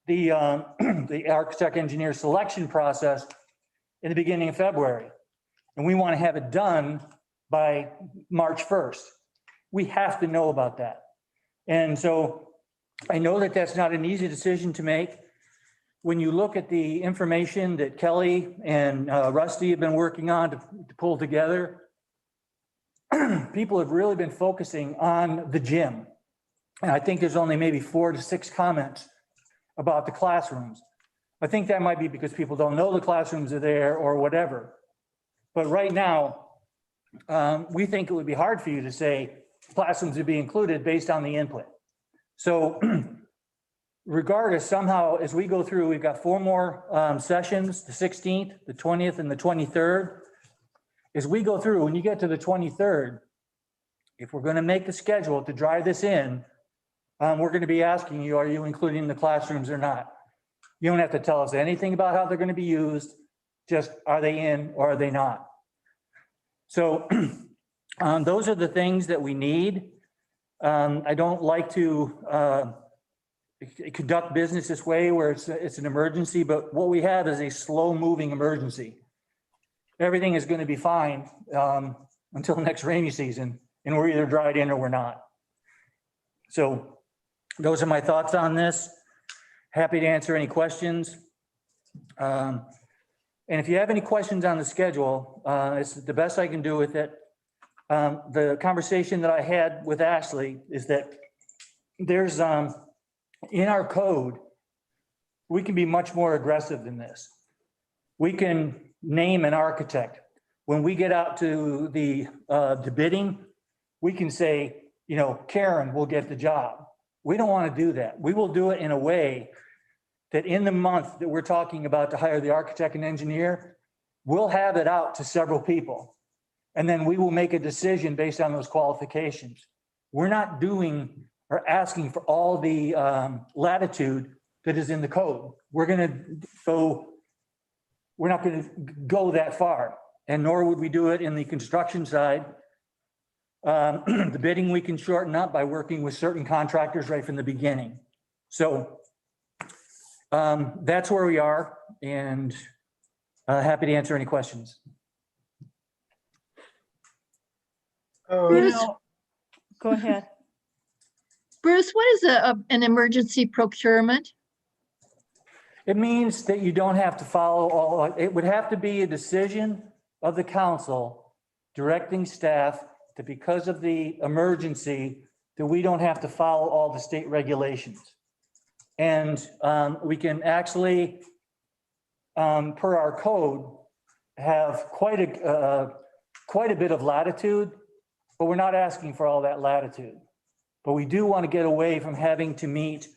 the architect engineer selection process in the beginning of February. And we want to have it done by March 1st. We have to know about that. And so I know that that's not an easy decision to make. When you look at the information that Kelly and Rusty have been working on to pull together, people have really been focusing on the gym. And I think there's only maybe 4 to 6 comments about the classrooms. I think that might be because people don't know the classrooms are there or whatever. But right now, we think it would be hard for you to say classrooms would be included based on the input. So regardless, somehow, as we go through, we've got 4 more sessions, the 16th, the 20th, and the 23rd. As we go through, when you get to the 23rd, if we're going to make the schedule to drive this in, we're going to be asking you, are you including the classrooms or not? You don't have to tell us anything about how they're going to be used, just are they in or are they not? So those are the things that we need. I don't like to conduct business this way where it's an emergency, but what we have is a slow moving emergency. Everything is going to be fine until next rainy season, and we're either dried in or we're not. So those are my thoughts on this. Happy to answer any questions. And if you have any questions on the schedule, it's the best I can do with it. The conversation that I had with Ashley is that there's, in our code, we can be much more aggressive than this. We can name an architect. When we get out to the bidding, we can say, Karen will get the job. We don't want to do that. We will do it in a way that in the month that we're talking about to hire the architect and engineer, we'll have it out to several people. And then we will make a decision based on those qualifications. We're not doing or asking for all the latitude that is in the code. We're not going to go that far, and nor would we do it in the construction side. The bidding we can shorten up by working with certain contractors right from the beginning. So that's where we are, and happy to answer any questions. Bruce? Go ahead. Bruce, what is an emergency procurement? It means that you don't have to follow all, it would have to be a decision of the council directing staff that because of the emergency, that we don't have to follow all the state regulations. And we can actually, per our code, have quite a bit of latitude, but we're not asking for all that latitude. But we do want to get away from having to meet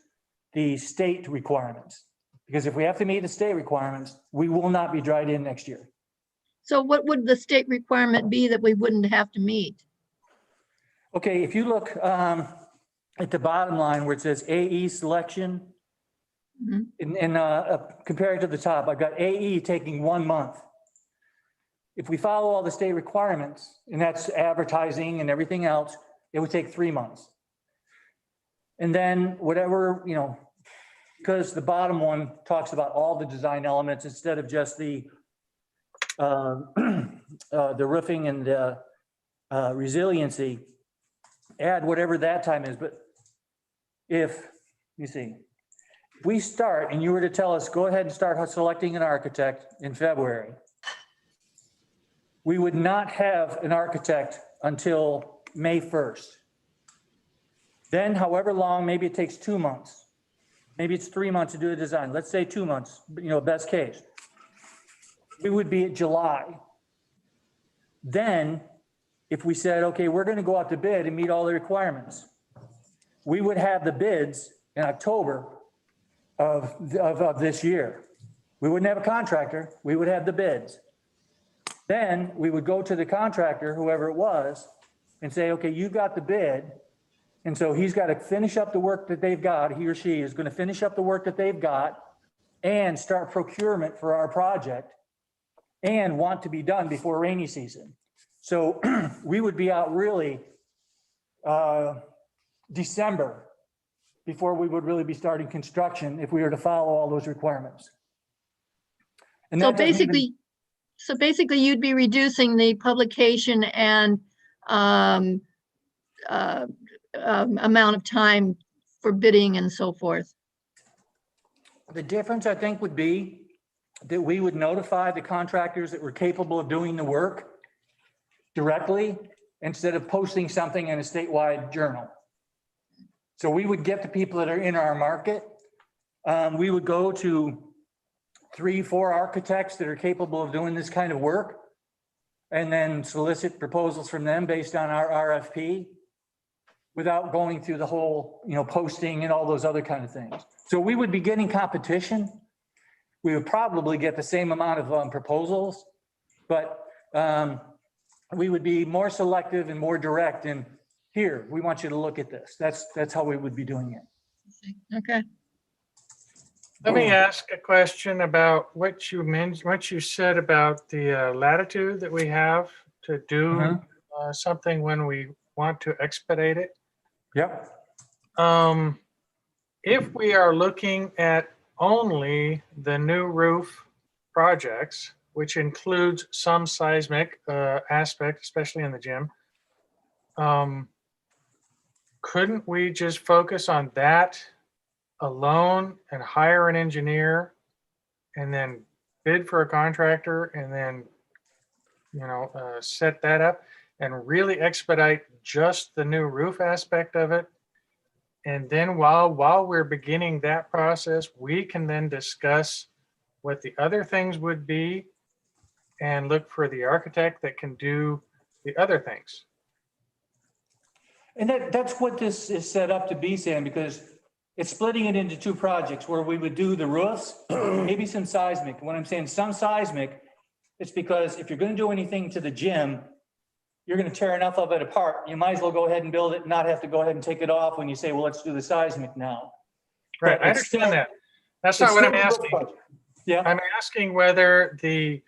the state requirements. Because if we have to meet the state requirements, we will not be dried in next year. So what would the state requirement be that we wouldn't have to meet? Okay, if you look, at the bottom line where it says AE selection, Mhm. and compared to the top, I've got AE taking 1 month. If we follow all the state requirements, and that's advertising and everything else, it would take 3 months. And then whatever, because the bottom one talks about all the design elements instead of just the roofing and the resiliency, add whatever that time is. But if we start and you were to tell us, go ahead and start selecting an architect in February, we would not have an architect until May 1st. Then however long, maybe it takes 2 months. Maybe it's 3 months to do a design. Let's say 2 months, best case. We would be at July. Then if we said, okay, we're going to go out to bid and meet all the requirements, we would have the bids in October of this year. We wouldn't have a contractor. We would have the bids. Then we would go to the contractor, whoever it was, and say, okay, you got the bid. And so he's got to finish up the work that they've got. He or she is going to finish up the work that they've got and start procurement for our project and want to be done before rainy season. So we would be out really December before we would really be starting construction if we were to follow all those requirements. And So that doesn't even- basically you'd be reducing the publication and amount of time for bidding and so forth. The difference, I think, would be that we would notify the contractors that were capable of doing the work directly instead of posting something in a statewide journal. So we would get the people that are in our market. We would go to 3-4 architects that are capable of doing this kind of work and then solicit proposals from them based on our RFP without going through the whole, posting and all those other kind of things. So we would be getting competition. We would probably get the same amount of proposals, but we would be more selective and more direct in here, we want you to look at this. That's how we would be doing it. Okay. Let me ask a question about what you mentioned, what you said about the latitude that we have to do something when we want to expedite it. Yep. If we are looking at only the new roof projects, which includes some seismic aspect, especially in the gym, couldn't we just focus on that alone and hire an engineer and then bid for a contractor and then, set that up and really expedite just the new roof aspect of it? And then while we're beginning that process, we can then discuss what the other things would be and look for the architect that can do the other things. And that's what this is set up to be, Sam, because it's splitting it into 2 projects where we would do the roofs, maybe some seismic. When I'm saying some seismic, it's because if you're going to do anything to the gym, you're going to tear enough of it apart. You might as well go ahead and build it and not have to go ahead and take it off when you say, well, let's do the seismic now. Right, But I it's understand still- that. That's not what I'm it's still a asking. project. Yeah. I'm asking whether the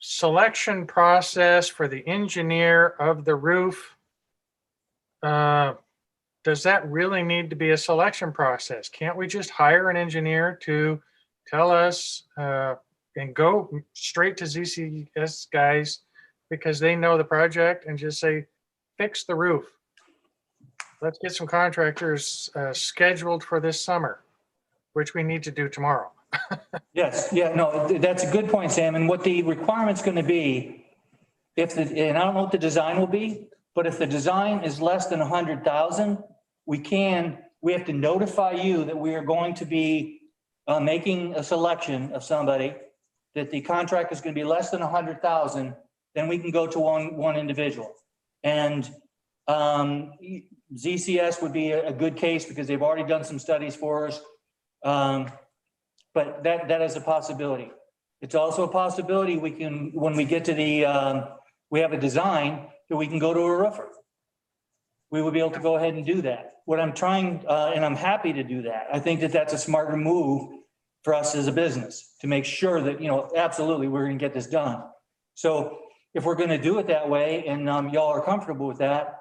selection process for the engineer of the roof, does that really need to be a selection process? Can't we just hire an engineer to tell us and go straight to ZCS guys because they know the project and just say, fix the roof? Let's get some contractors scheduled for this summer, which we need to do tomorrow. Yes, yeah, no, that's a good point, Sam. And what the requirement's going to be, and I don't know what the design will be, but if the design is less than 100,000, we have to notify you that we are going to be making a selection of somebody, that the contract is going to be less than 100,000, then we can go to one individual. And ZCS would be a good case because they've already done some studies for us. But that is a possibility. It's also a possibility we can, when we get to we have a design that we can go to a roofer. we would be able to go ahead and do that. What I'm trying, and I'm happy to do that. I think that that's a smarter move for us as a business to make sure that, absolutely, we're going to get this done. So if we're going to do it that way and y'all are comfortable with that,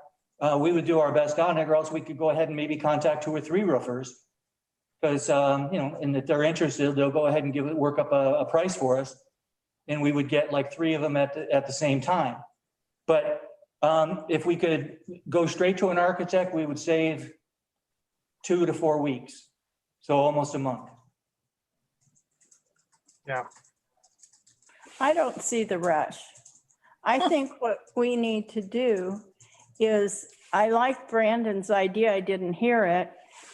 we would do our best on it, or else we could go ahead and maybe contact 2 or 3 roofers. Because, and if they're interested, they'll go ahead and work up a price for us. And we would get like 3 of them at the same time. But if we could go straight to an architect, we would save 2 to 4 weeks. So almost a month. Yeah. I don't see the rush. I think what we need to do is, I like Brandon's idea, I didn't hear it,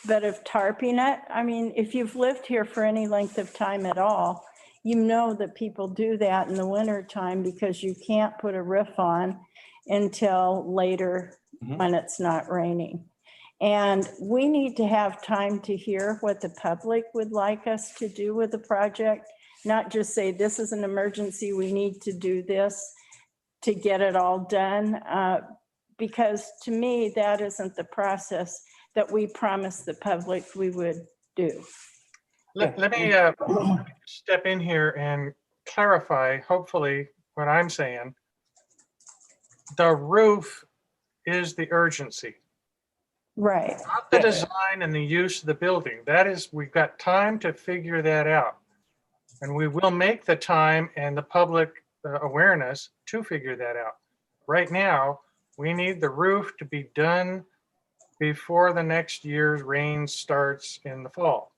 but of tarping it. I mean, if you've lived here for any length of time at all, you know that people do that in the winter time because you can't put a roof on until later when it's not raining. And we need to have time to hear what the public would like us to do with the project, not just say, this is an emergency, we need to do this to get it all done. Because to me, that isn't the process that we promised the public we would do. Let me step in here and clarify, hopefully, what I'm saying. The roof is the urgency, Right. not the design and the use of the building. That is, we've got time to figure that out. And we will make the time and the public awareness to figure that out. Right now, we need the roof to be done before the next year's rain starts in the fall.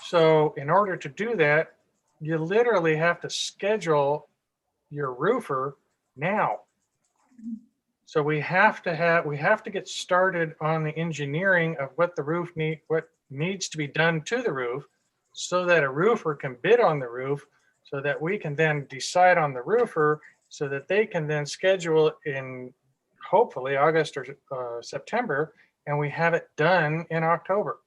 So in order to do that, you literally have to schedule your roofer now. So we have to get started on the engineering of what needs to be done to the roof, so that a roofer can bid on the roof, so that we can then decide on the roofer, so that they can then schedule in hopefully August or September, and we have it done in October.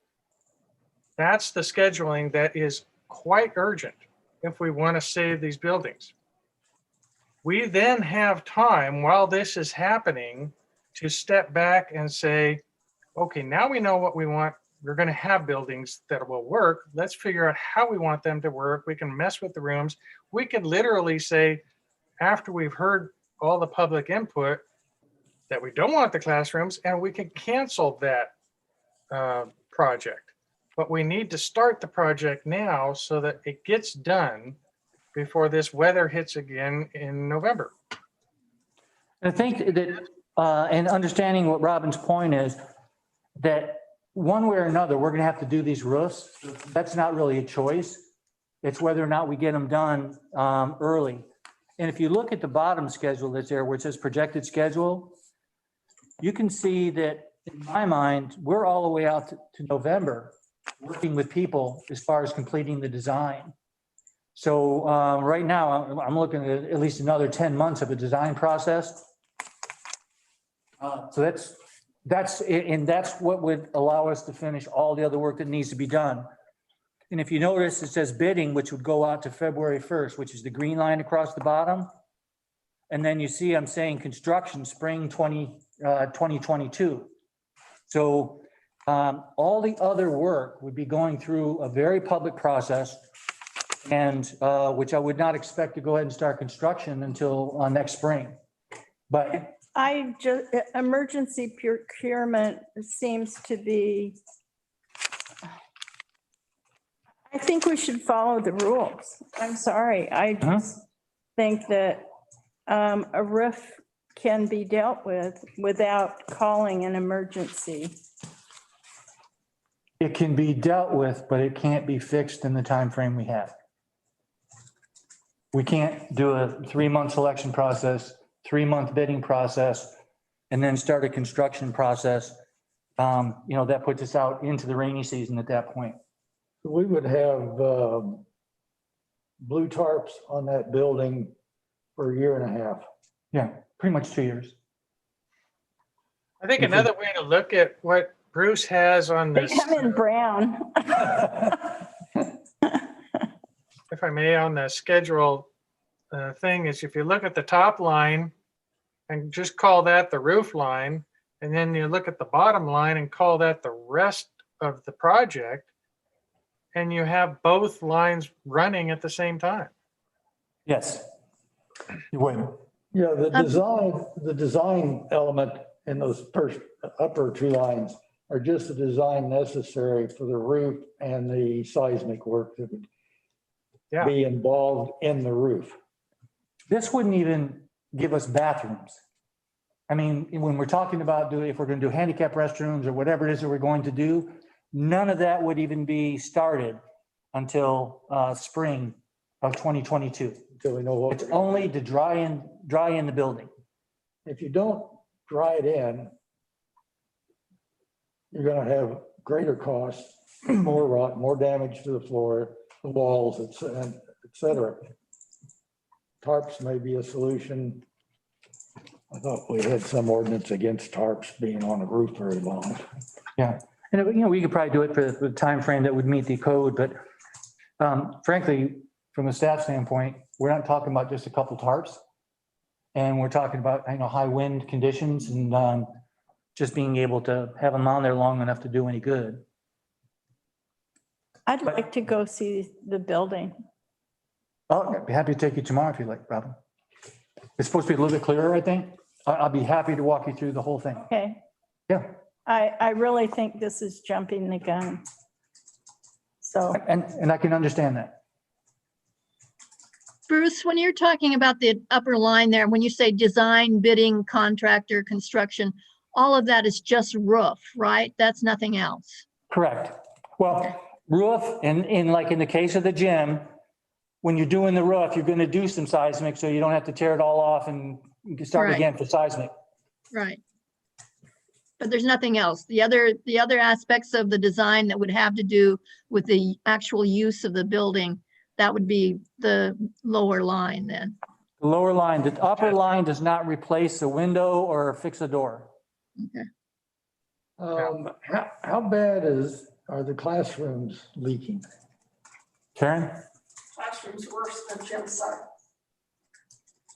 That's the scheduling that is quite urgent if we want to save these buildings. We then have time while this is happening to step back and say, okay, now we know what we want. We're going to have buildings that will work. Let's figure out how we want them to work. We can mess with the rooms. We could literally say, after we've heard all the public input, that we don't want the classrooms, and we can cancel that project. But we need to start the project now so that it gets done before this weather hits again in November. I think that, and understanding what Robin's point is, that one way or another, we're going to have to do these roofs. That's not really a choice. It's whether or not we get them done early. And if you look at the bottom schedule that's there, where it says projected schedule, you can see that, in my mind, we're all the way out to November, working with people as far as completing the design. So right now, I'm looking at least another 10 months of a design process. So that's what would allow us to finish all the other work that needs to be done. And if you notice, it says bidding, which would go out to February 1st, which is the green line across the bottom. And then you see I'm saying construction spring 2022. So all the other work would be going through a very public process, and which I would not expect to go ahead and start construction until next spring. But emergency procurement seems to be, I think we should follow the rules. I'm sorry. I just think that a roof can be dealt with without calling an emergency. it can be dealt with, but it can't be fixed in the time frame we have. We can't do a 3-month selection process, 3-month bidding process, and then start a construction process. That puts us out into the rainy season at that point. We would have blue tarps on that building for 1.5 years. Yeah, pretty much 2 years. I think another way to look at what Bruce has on They this, come in brown. if I may, on the schedule thing is, if you look at the top line and just call that the roof line, And then you look at the bottom line and call that the rest of the project. And you have both lines running at the same time. Yes. Wait a minute. Yeah, the design element in those first upper two lines are just the design necessary for the roof and the seismic work that would Yeah. be involved in the roof. This wouldn't even give us bathrooms. I mean, when we're talking about if we're going to do handicap restrooms or whatever it is that we're going to do, none of that would even be started until spring of 2022. Until we know what. It's only to dry in the building. If you don't dry it in, you're gonna have greater costs, more rot, more damage to the floor, the walls, et cetera. Tarps may be a solution. I thought we had some ordinance against tarps being on a roof very long. Yeah, and we could probably do it for the time frame that would meet the code, but frankly, from a staff standpoint, we're not talking about just a couple tarps. And we're talking about, high wind conditions and just being able to have them on there long enough to do any good. I'd like to go see the building. Oh, I'd be happy to take you tomorrow if you'd like, Robin. It's supposed to be a little bit clearer, I think. I'll be happy to walk you through the whole thing. Okay. Yeah. I really think this is jumping the gun. So, And I can understand that. Bruce, when you're talking about the upper line there, when you say design, bidding, contractor, construction, all of that is just roof, right? That's nothing else. Correct. Well, roof, and in the case of the gym, when you're doing the roof, you're going to do some seismic, so you don't have to tear it all off and start Right. again for seismic. Right. But there's nothing else. The other aspects of the design that would have to do with the actual use of the building, that would be the lower line then. The lower line, the upper line does not replace a window or fix a door. Okay. How bad are the classrooms leaking? Karen? Classrooms worse than gym site.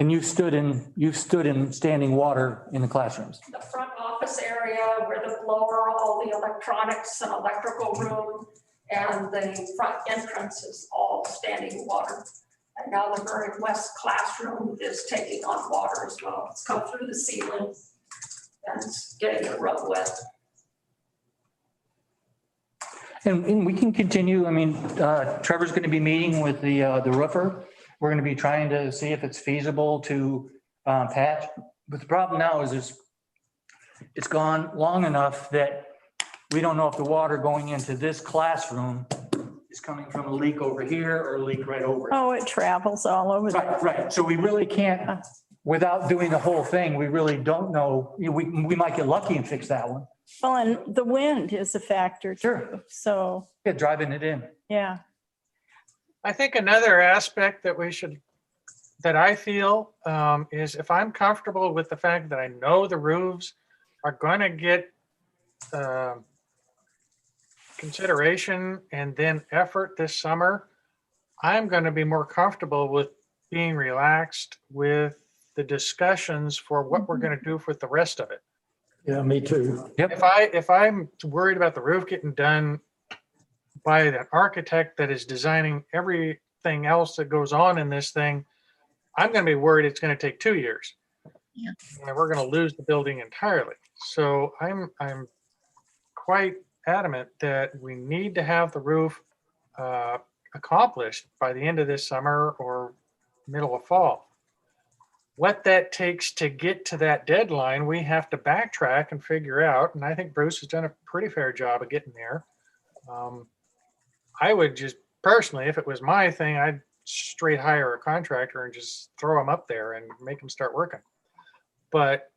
And you've stood in standing water in the classrooms. The front office area where the blower, all the electronics and electrical room, and the front entrance is all standing water. And now the very west classroom is taking on water as well. It's come through the ceiling and it's getting the rug wet. And we can continue. I mean, Trevor's going to be meeting with the roofer. We're going to be trying to see if it's feasible to patch. But the problem now is it's gone long enough that we don't know if the water going into this classroom is coming from a leak over here or a leak right over it. oh, it travels all over. Right. So we really can't, without doing the whole thing, we really don't know. We might get lucky and fix that one. Well, and the wind is a factor too. So, Yeah, driving it in. yeah. I think another aspect that I feel is if I'm comfortable with the fact that I know the roofs are going to get consideration and then effort this summer, I'm going to be more comfortable with being relaxed with the discussions for what we're going to do with the rest of it. Yeah, me too. Yep. If I'm worried about the roof getting done by an architect that is designing everything else that goes on in this thing, I'm going to be worried it's going to take 2 years. Yeah. And we're going to lose the building entirely. So I'm quite adamant that we need to have the roof accomplished by the end of this summer or middle of fall. What that takes to get to that deadline, we have to backtrack and figure out. And I think Bruce has done a pretty fair job of getting there. I would just personally, if it was my thing, I'd straight hire a contractor and just throw them up there and make them start working. But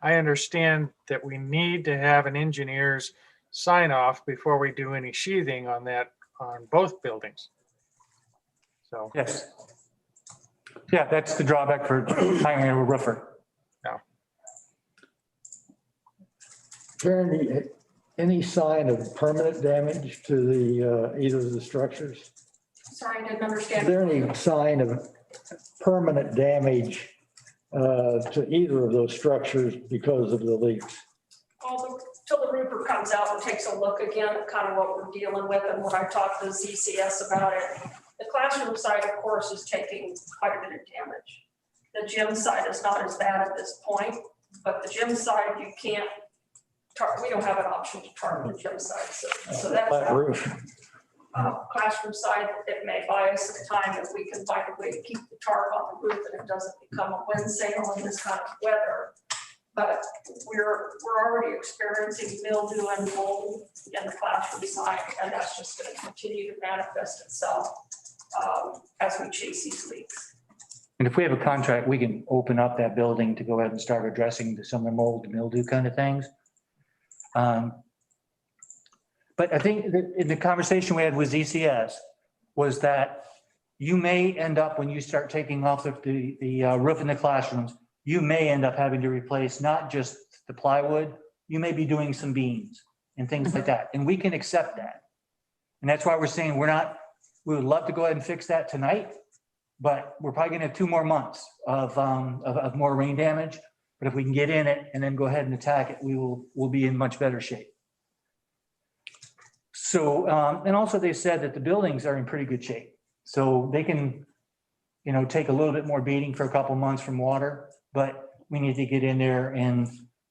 I understand that we need to have an engineer's sign off before we do any sheathing on both buildings. So. Yes. Yeah, that's the drawback for hiring a roofer. Karen, any sign of permanent damage to the either of the structures? Sorry, I didn't Is understand. there any sign of permanent damage to either of those structures because of the leaks? Till the roofer comes out and takes a look again at kind of what we're dealing with and when I talked to ZCS about it. The classroom side, of course, is taking quite a bit of damage. The gym side is not as bad at this point, but the gym side, you can't, we don't have an option to target the gym side. So that's Flat roof. classroom side. It may buy us some time if we can find a way to keep the tarp on the roof and it doesn't become a wind sail in this kind of weather. But we're already experiencing mildew and mold in the classroom side, and that's just going to continue to manifest itself as we chase these leaks. And if we have a contract, we can open up that building to go ahead and start addressing some of the mold, mildew kind of things. But I think that in the conversation we had with ZCS was that you may end up, when you start taking off the roof in the classrooms, you may end up having to replace not just the plywood, you may be doing some beams and things like that. And we can accept that. And that's why we're saying we would love to go ahead and fix that tonight, but we're probably gonna have 2 more months of more rain damage. But if we can get in it and then go ahead and attack it, we'll be in much better shape. So, and also they said that the buildings are in pretty good shape. So they can, take a little bit more beating for a couple months from water, but we need to get in there and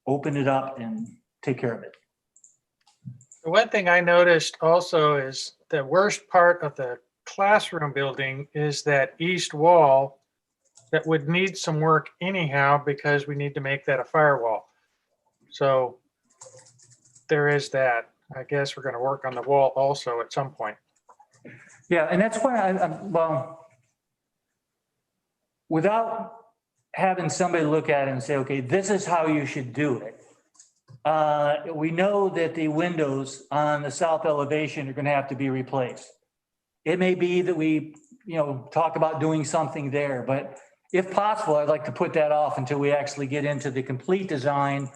open it up and take care of it. The one thing I noticed also is the worst part of the classroom building is that east wall that would need some work anyhow because we need to make that a firewall. So there is that. I guess we're going to work on the wall also at some point. Yeah, and that's why well, without having somebody look at it and say, okay, this is how you should do it. We know that the windows on the south elevation are going to have to be replaced. It may be that we, talk about doing something there, but if possible, I'd like to put that off until we actually get into the complete design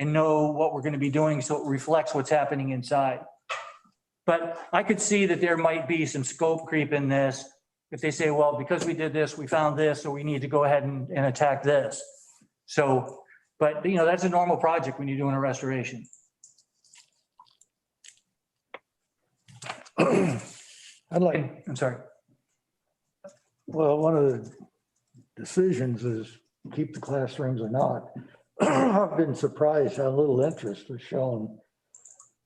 and know what we're going to be doing so it reflects what's happening inside. But I could see that there might be some scope creep in this. If they say, well, because we did this, we found this, so we need to go ahead and attack this. So, but that's a normal project when you're doing a restoration. I'm sorry. Well, one of the decisions is keep the classrooms or not. I've been surprised how little interest was shown,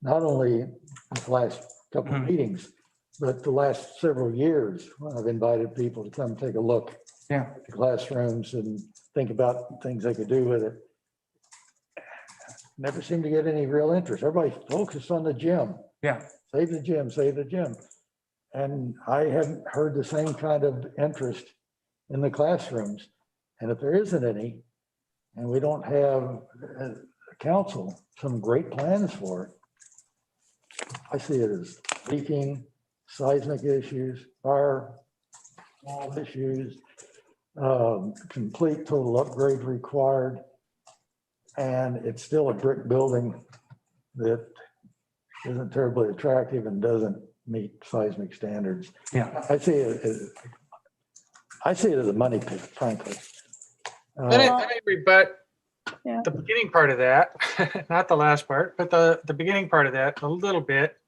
not only in the last couple of meetings, but the last several years when I've invited people to come take a look at the classrooms and think about things they could do with it. Never seem to get any real interest. Everybody focused on the gym. Yeah. Save the gym, save the gym. And I haven't heard the same kind of interest in the classrooms. And if there isn't any, and we don't have a council, some great plans for it, I see it as leaking, seismic issues, fire wall issues, complete total upgrade required. And it's still a brick building that isn't terribly attractive and doesn't meet seismic standards. Yeah. I see it as a money pit, frankly. Let me rebut Yeah. the beginning part of that, not the last part, but the beginning part of that a little bit.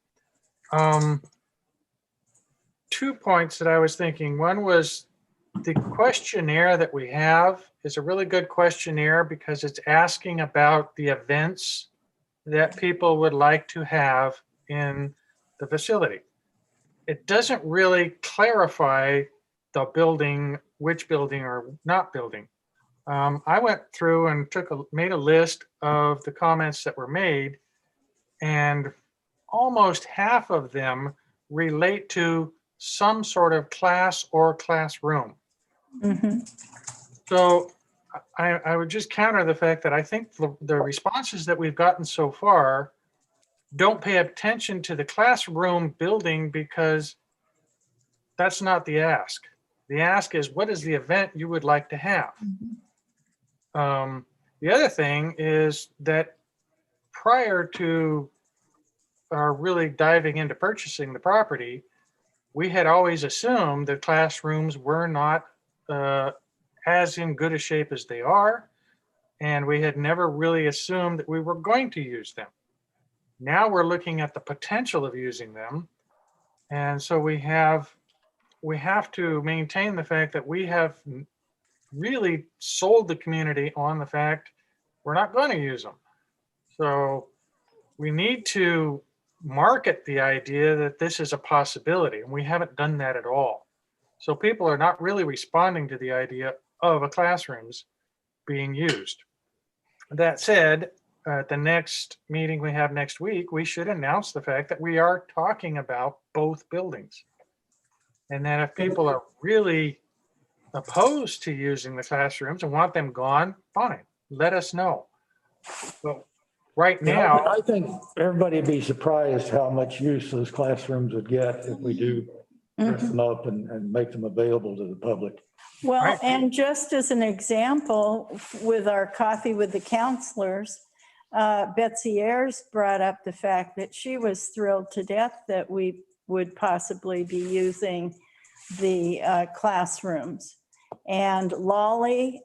2 points that I was thinking. One was the questionnaire that we have is a really good questionnaire because it's asking about the events that people would like to have in the facility. It doesn't really clarify the building, which building or not building. I went through and made a list of the comments that were made, and almost half of them relate to some sort of class or classroom. Mm-hmm. So I would just counter the fact that I think the responses that we've gotten so far don't pay attention to the classroom building because that's not the ask. The ask is, what is the event you would like to have? The other thing is that prior to really diving into purchasing the property, we had always assumed that classrooms were not as in good a shape as they are. And we had never really assumed that we were going to use them. Now we're looking at the potential of using them. And so we have to maintain the fact that we have really sold the community on the fact we're not going to use them. So we need to market the idea that this is a possibility, and we haven't done that at all. So people are not really responding to the idea of a classrooms being used. That said, at the next meeting we have next week, we should announce the fact that we are talking about both buildings. And then if people are really opposed to using the classrooms and want them gone, fine, let us know. But right now, I think everybody would be surprised how much use those classrooms would get if we do dress them up and make them available to the public. Well, Right. and just as an example, with our coffee with the counselors, Betsy Ayers brought up the fact that she was thrilled to death that we would possibly be using the classrooms. And Lolly,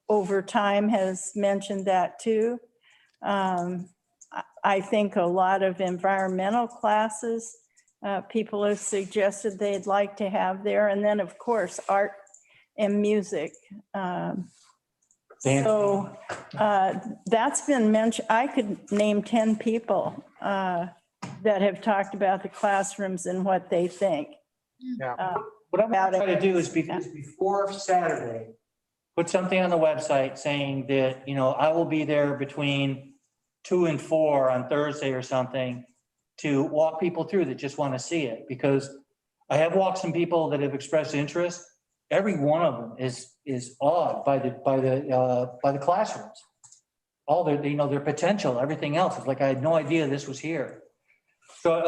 over time, has mentioned that too. I think a lot of environmental classes, people have suggested they'd like to have there. And then, of course, art and music. So that's been mentioned. I could name 10 people that have talked about the classrooms and what they think. yeah, What I'm About gonna try it. to do is before Saturday, put something on the website saying that, I will be there between 2 and 4 on Thursday or something to walk people through that just want to see it, because I have walked some people that have expressed interest. Every one of them is awed by the classrooms. All their potential, everything else. It's like, I had no idea this was here. So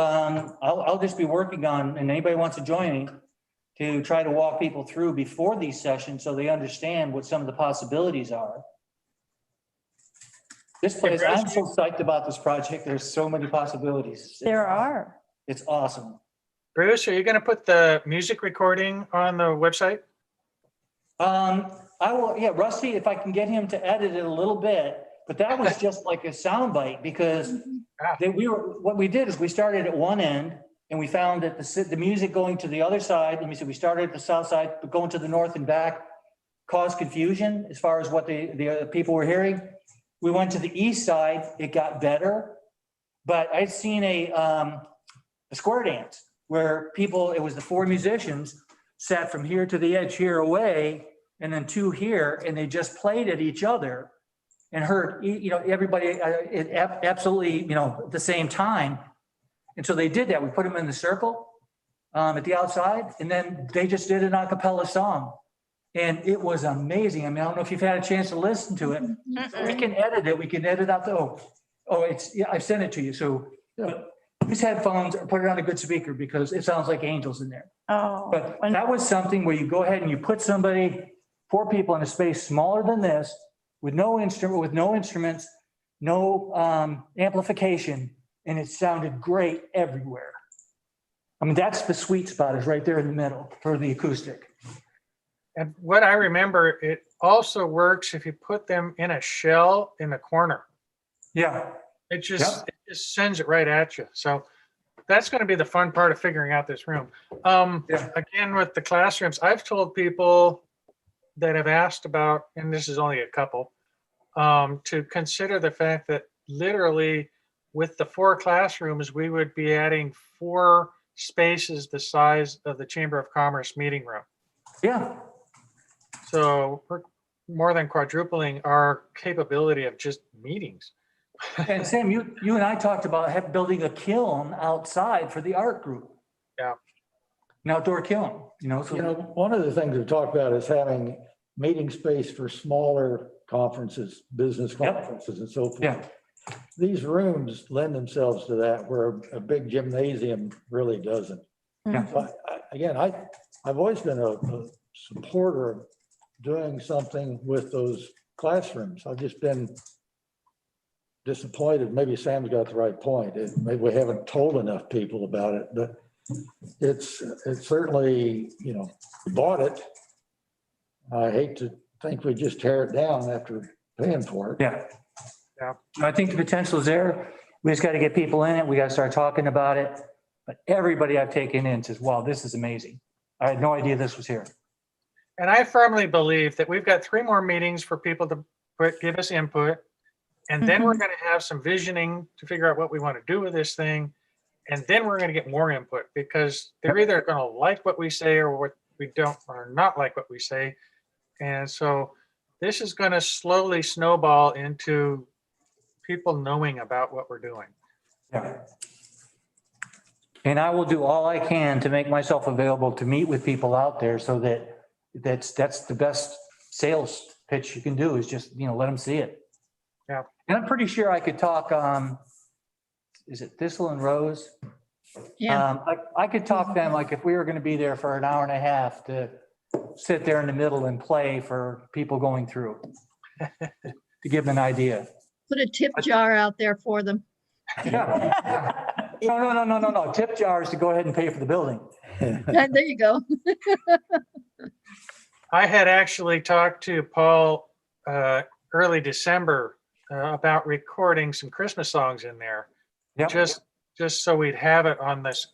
I'll just be working on, and anybody wants to join me, to try to walk people through before these sessions so they understand what some of the possibilities are. This place, I'm so psyched about this project. There's so many possibilities. There are. It's awesome. Bruce, are you going to put the music recording on the website? I will, yeah, Rusty, if I can get him to edit it a little bit, but that was just like a soundbite, because what we did is we started at one end and we found that the music going to the other side, let me see, we started at the south side, but going to the north and back caused confusion as far as what the people were hearing. We went to the east side, it got better, but I'd seen a square dance where people, it was the 4 musicians sat from here to the edge here away, and then 2 here, and they just played at each other and heard, everybody absolutely, at the same time. And so they did that. We put them in the circle at the outside, and then they just did an a cappella song. And it was amazing. I mean, I don't know if you've had a chance to listen to it. We can edit it. We can edit out I've sent it to you. So use headphones or put it on a good speaker, because it sounds like angels in there. Oh, But that was something where you go ahead and you put 4 people in a space smaller than this, with no instruments, no amplification, and it sounded great everywhere. I mean, that's the sweet spot, is right there in the middle for the acoustic. And what I remember, it also works if you put them in a shell in the corner. Yeah. It just sends it right at you. So that's going to be the fun part of figuring out this room. Again, with the classrooms, I've told people that have asked about, and this is only a couple, to consider the fact that literally with the 4 classrooms, we would be adding 4 spaces the size of the Chamber of Commerce meeting room. Yeah. So we're more than quadrupling our capability of just meetings. And Sam, you and I talked about building a kiln outside for the art group. Yeah. An outdoor kiln, One of the things we've talked about is having meeting space for smaller conferences, business conferences and so forth. Yeah. These rooms lend themselves to that, where a big gymnasium really doesn't. Yeah. So I've always been a supporter of doing something with those classrooms. I've just been disappointed. Maybe Sam's got the right point. Maybe we haven't told enough people about it, but it's certainly, we bought it. I hate to think we just tear it down after paying for it. Yeah. Yeah. I think the potential is there. We just got to get people in it. We got to start talking about it. But everybody I've taken in says, wow, this is amazing. I had no idea this was here. And I firmly believe that we've got 3 more meetings for people to give us input. And then we're going to have some visioning to figure out what we want to do with this thing. And then we're going to get more input because they're either going to like what we say or what we don't, or not like what we say. And so this is going to slowly snowball into people knowing about what we're doing. Yeah. And I will do all I can to make myself available to meet with people out there so that that's the best sales pitch you can do is just, let them see it. Yeah. And I'm pretty sure I could talk, is it Thistle and Rose? Yeah. I could talk them, like if we were going to be there for an hour and a half to sit there in the middle and play for people going through to give them an idea. Put a tip jar out there for them. Yeah. No. Tip jars to go ahead and pay for the building. There you go. I had actually talked to Paul early December about recording some Christmas songs in there, Yep. just so we'd have it on this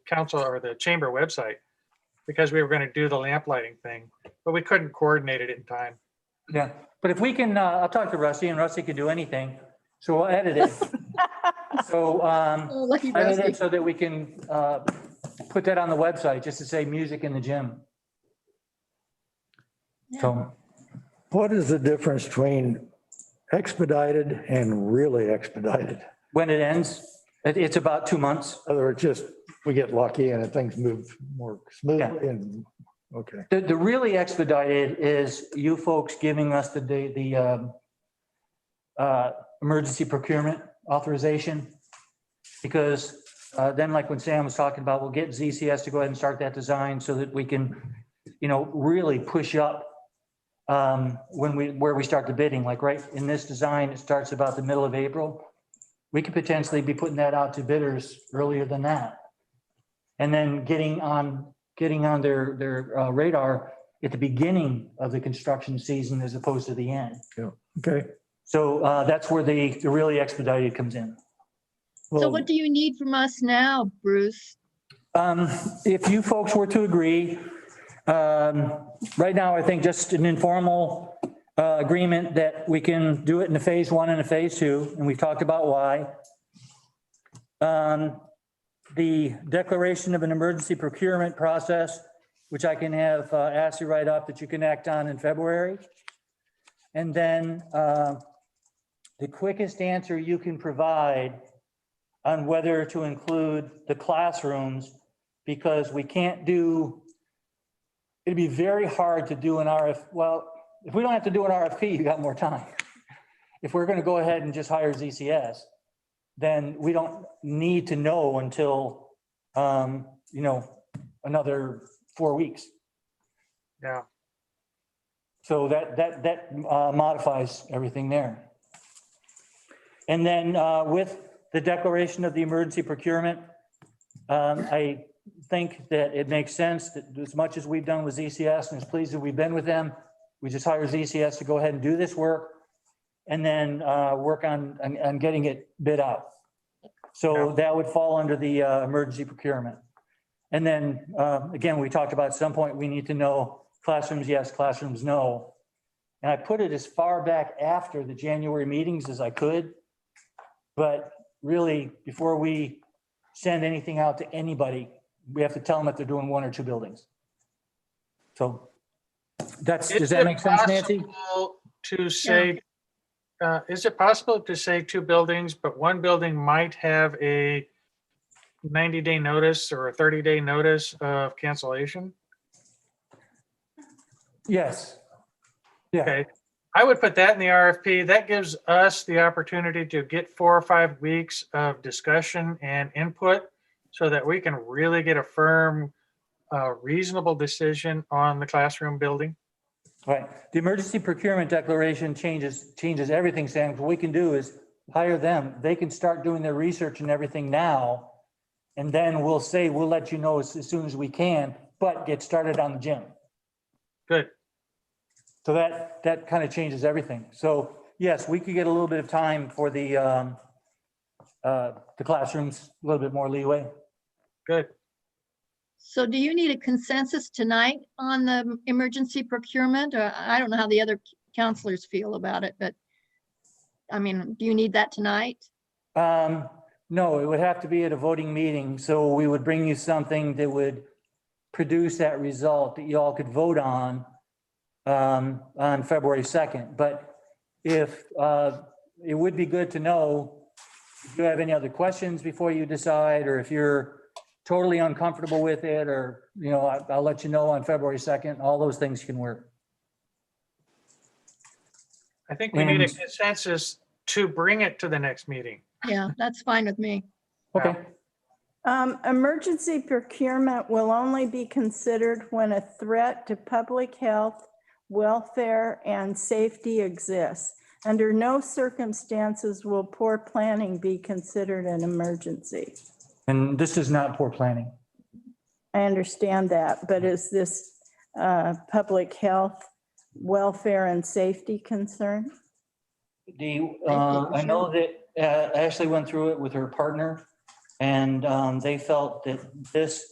council or the chamber website, because we were going to do the lamp lighting thing, but we couldn't coordinate it in time. Yeah, but if we can, I'll talk to Rusty and Rusty can do anything. So we'll edit it. So Oh, lucky edit Rusty. it so that we can put that on the website just to say music in the gym. So What is the difference between expedited and really expedited? when it ends, it's about 2 months. In other words, just we get lucky and things move more smoothly and, okay. The really expedited is you folks giving us the emergency procurement authorization. Because then like when Sam was talking about, we'll get ZCS to go ahead and start that design so that we can, really push up where we start the bidding. Like right in this design, it starts about the middle of April. We could potentially be putting that out to bidders earlier than that. And then getting on their radar at the beginning of the construction season as opposed to the end. Yeah. Okay. So that's where the really expedited comes in. So what do you need from us now, Bruce? If you folks were to agree, right now, I think just an informal agreement that we can do it in a phase 1 and a phase 2, and we've talked about why. The declaration of an emergency procurement process, which I can have Ashley write up that you can act on in February. And then the quickest answer you can provide on whether to include the classrooms, because we can't do, it'd be very hard to do an well, if we don't have to do an RFP, you got more time. If we're going to go ahead and just hire ZCS, then we don't need to know until, another 4 weeks. Yeah. So that modifies everything there. And then with the declaration of the emergency procurement, I think that it makes sense that as much as we've done with ZCS and as pleased as we've been with them, we just hire ZCS to go ahead and do this work and then work on getting it bid out. So that would fall under the emergency procurement. And then again, we talked about at some point, we need to know classrooms, yes, classrooms, no. And I put it as far back after the January meetings as I could. But really, before we send anything out to anybody, we have to tell them that they're doing 1 or 2 buildings. So does that make sense, Nancy? To say, is it possible to say 2 buildings, but one building might have a 90-day notice or a 30-day notice of cancellation? Yes. Yeah. Okay. I would put that in the RFP. That gives us the opportunity to get 4 or 5 weeks of discussion and input so that we can really get a firm, reasonable decision on the classroom building. Right. The emergency procurement declaration changes everything, Sam. What we can do is hire them. They can start doing their research and everything now. And then we'll say, we'll let you know as soon as we can, but get started on the gym. Good. So that kind of changes everything. So yes, we could get a little bit of time for the classrooms, a little bit more leeway. Good. So do you need a consensus tonight on the emergency procurement? Or I don't know how the other counselors feel about it, but I mean, do you need that tonight? No, it would have to be at a voting meeting. So we would bring you something that would produce that result that you all could vote on February 2nd. But if it would be good to know if you have any other questions before you decide, or if you're totally uncomfortable with it, or, you know, I'll let you know on February 2nd. All those things can work. I think we need a And- consensus to bring it to the next meeting. Yeah, that's fine with me. Okay. Emergency procurement will only be considered when a threat to public health, welfare, and safety exists. Under no circumstances will poor planning be considered an emergency. And this is not poor planning. I understand that, but is this public health, welfare, and safety concern? I know that Ashley went through it with her partner, and they felt that this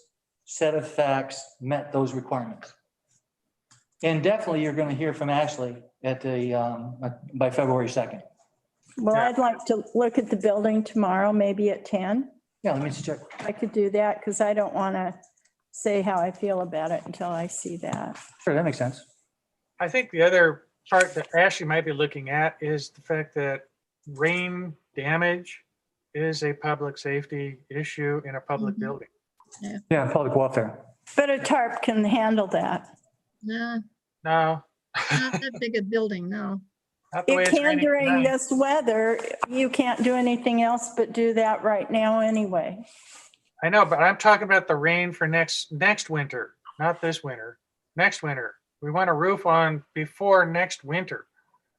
set of facts met those requirements. And definitely you're going to hear from Ashley at by February 2nd. Well, Yeah. I'd like to look at the building tomorrow, maybe at 10. Yeah, let me just check. I could do that because I don't want to say how I feel about it until I see that. Sure, that makes sense. I think the other part that Ashley might be looking at is the fact that rain damage is a public safety issue in a public Mhm. building. Yeah, public welfare. But a tarp can handle that. No, No, not that big a building, no. not the way It it's can raining during tonight. this weather. You can't do anything else but do that right now anyway. I know, but I'm talking about the rain for next winter, not this winter. Next winter. We want a roof on before next winter.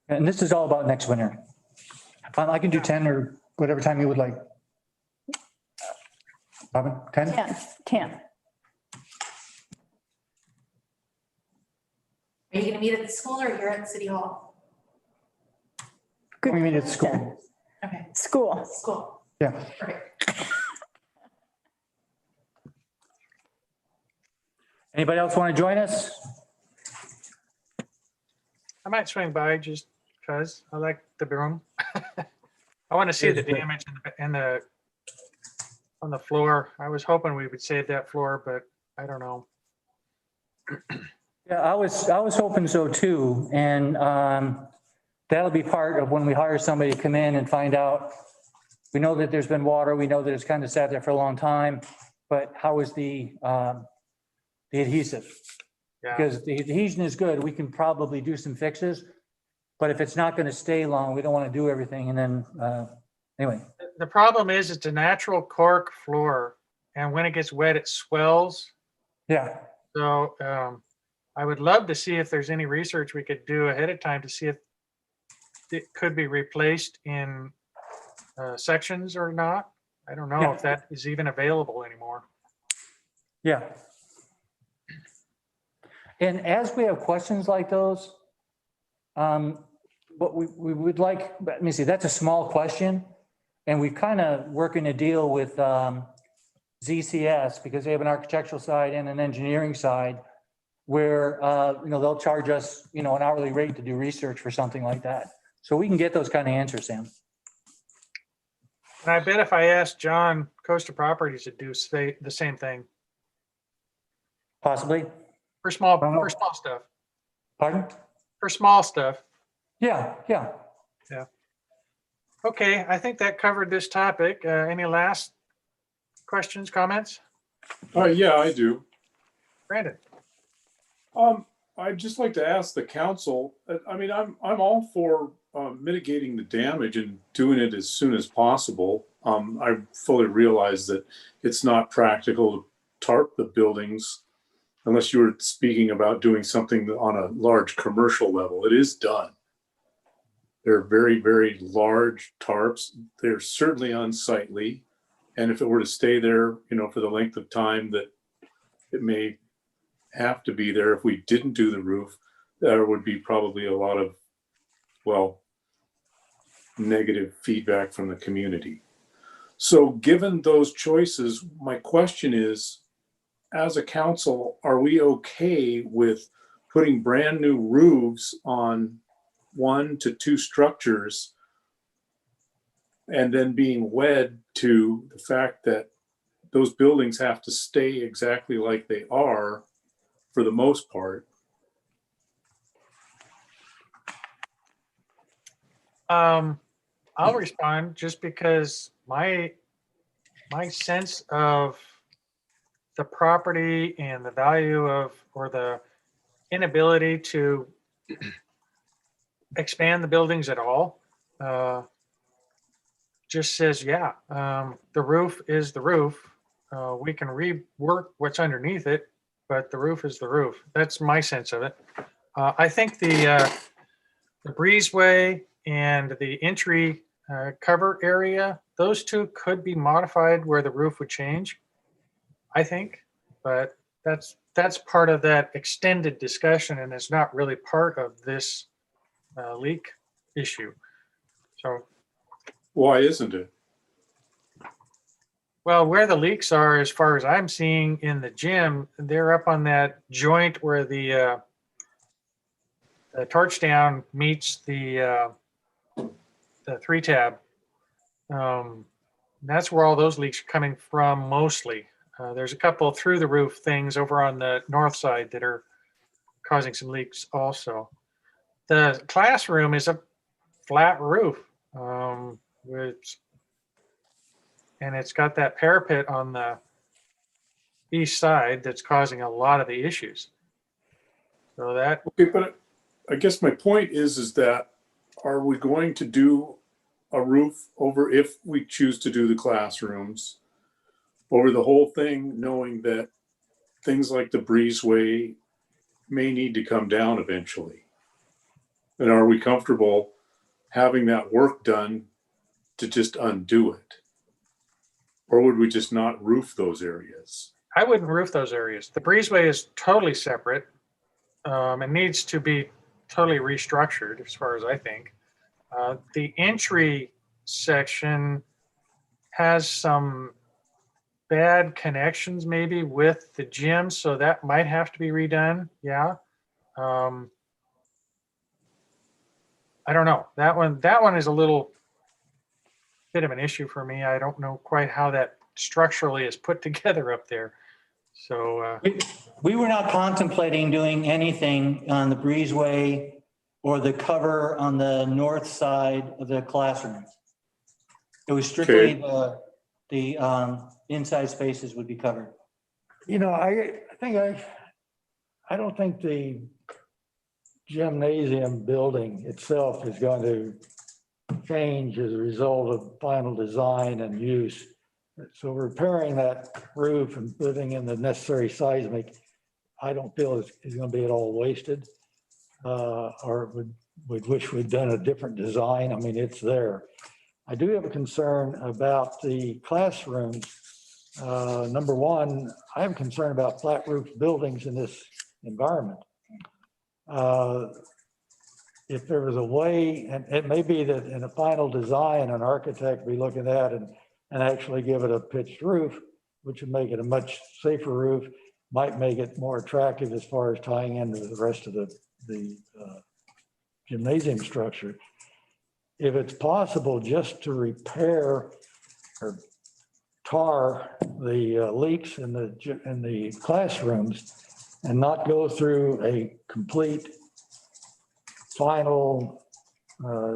And this is all about next winter. I can do 10 or whatever time you would like. Robin, 10? 10. Are you gonna meet at the school or you're at City Hall? Good We mean at question. school. Okay, School. school, Yeah. perfect. Anybody else want to join us? I might swing by just because I like the room. I want to see the Here's the- damage on the floor. I was hoping we would save that floor, but I don't know. Yeah, I was hoping so too. And that'll be part of when we hire somebody to come in and find out. We know that there's been water. We know that it's kind of sat there for a long time, but how is the adhesive? Yeah. Because the adhesion is good. We can probably do some fixes. But if it's not going to stay long, we don't want to do everything. And then, anyway, The problem is it's a natural cork floor, and when it gets wet, it swells. yeah. So I would love to see if there's any research we could do ahead of time to see if it could be replaced in sections or not. I don't know Yeah. if that is even available anymore. Yeah. And as we have questions like those, what we would like, let me see, that's a small question. And we kind of working a deal with ZCS because they have an architectural side and an engineering side where, they'll charge us, an hourly rate to do research for something like that. So we can get those kind of answers, Sam. And I bet if I asked John Costa Properties to do the same thing Possibly. for small know. stuff, Pardon? for small stuff. Yeah, yeah. Okay, I think that covered this topic. Any last questions, comments? Yeah, I do. Brandon? I'd just like to ask the council, I'm all for mitigating the damage and doing it as soon as possible. I fully realize that it's not practical to tarp the buildings unless you were speaking about doing something on a large commercial level. It is done. They're very, very large tarps. They're certainly unsightly. And if it were to stay there, for the length of time that it may have to be there if we didn't do the roof, there would be probably a lot of, well, negative feedback from the community. So given those choices, my question is, as a council, are we okay with putting brand new roofs on 1 to 2 structures and then being wed to the fact that those buildings have to stay exactly like they are for the most part? I'll respond just because my sense of the property and the value of, or the inability to expand the buildings at all, just says, yeah, the roof is the roof. We can rework what's underneath it, but the roof is the roof. That's my sense of it. I think the breezeway and the entry cover area, those two could be modified where the roof would change, I think, but that's part of that extended discussion and is not really part of this leak issue. So, Why isn't it? well, where the leaks are, as far as I'm seeing in the gym, they're up on that joint where the torch down meets the 3-tab. That's where all those leaks are coming from mostly. There's a couple through the roof things over on the north side that are causing some leaks also. The classroom is a flat roof, and it's got that parapet on the east side that's causing a lot of the issues. So that, Okay, but I guess my point is that are we going to do a roof over, if we choose to do the classrooms, over the whole thing, knowing that things like the breezeway may need to come down eventually? And are we comfortable having that work done to just undo it? Or would we just not roof those areas? I wouldn't roof those areas. The breezeway is totally separate. It needs to be totally restructured as far as I think. The entry section has some bad connections maybe with the gym, so that might have to be redone. Yeah. I don't know. That one is a little bit of an issue for me. I don't know quite how that structurally is put together up there. So We were not contemplating doing anything on the breezeway or the cover on the north side of the classrooms. It was strictly the inside spaces would be covered. You know, I don't think the gymnasium building itself is going to change as a result of final design and use. So repairing that roof and putting in the necessary seismic, I don't feel is going to be at all wasted. Or would wish we'd done a different design. I mean, it's there. I do have a concern about the classrooms. Number one, I have a concern about flat roof buildings in this environment. If there was a way, and it may be that in a final design, an architect be looking at and actually give it a pitched roof, which would make it a much safer roof, might make it more attractive as far as tying into the rest of the gymnasium structure. If it's possible just to repair or tar the leaks in the classrooms and not go through a complete final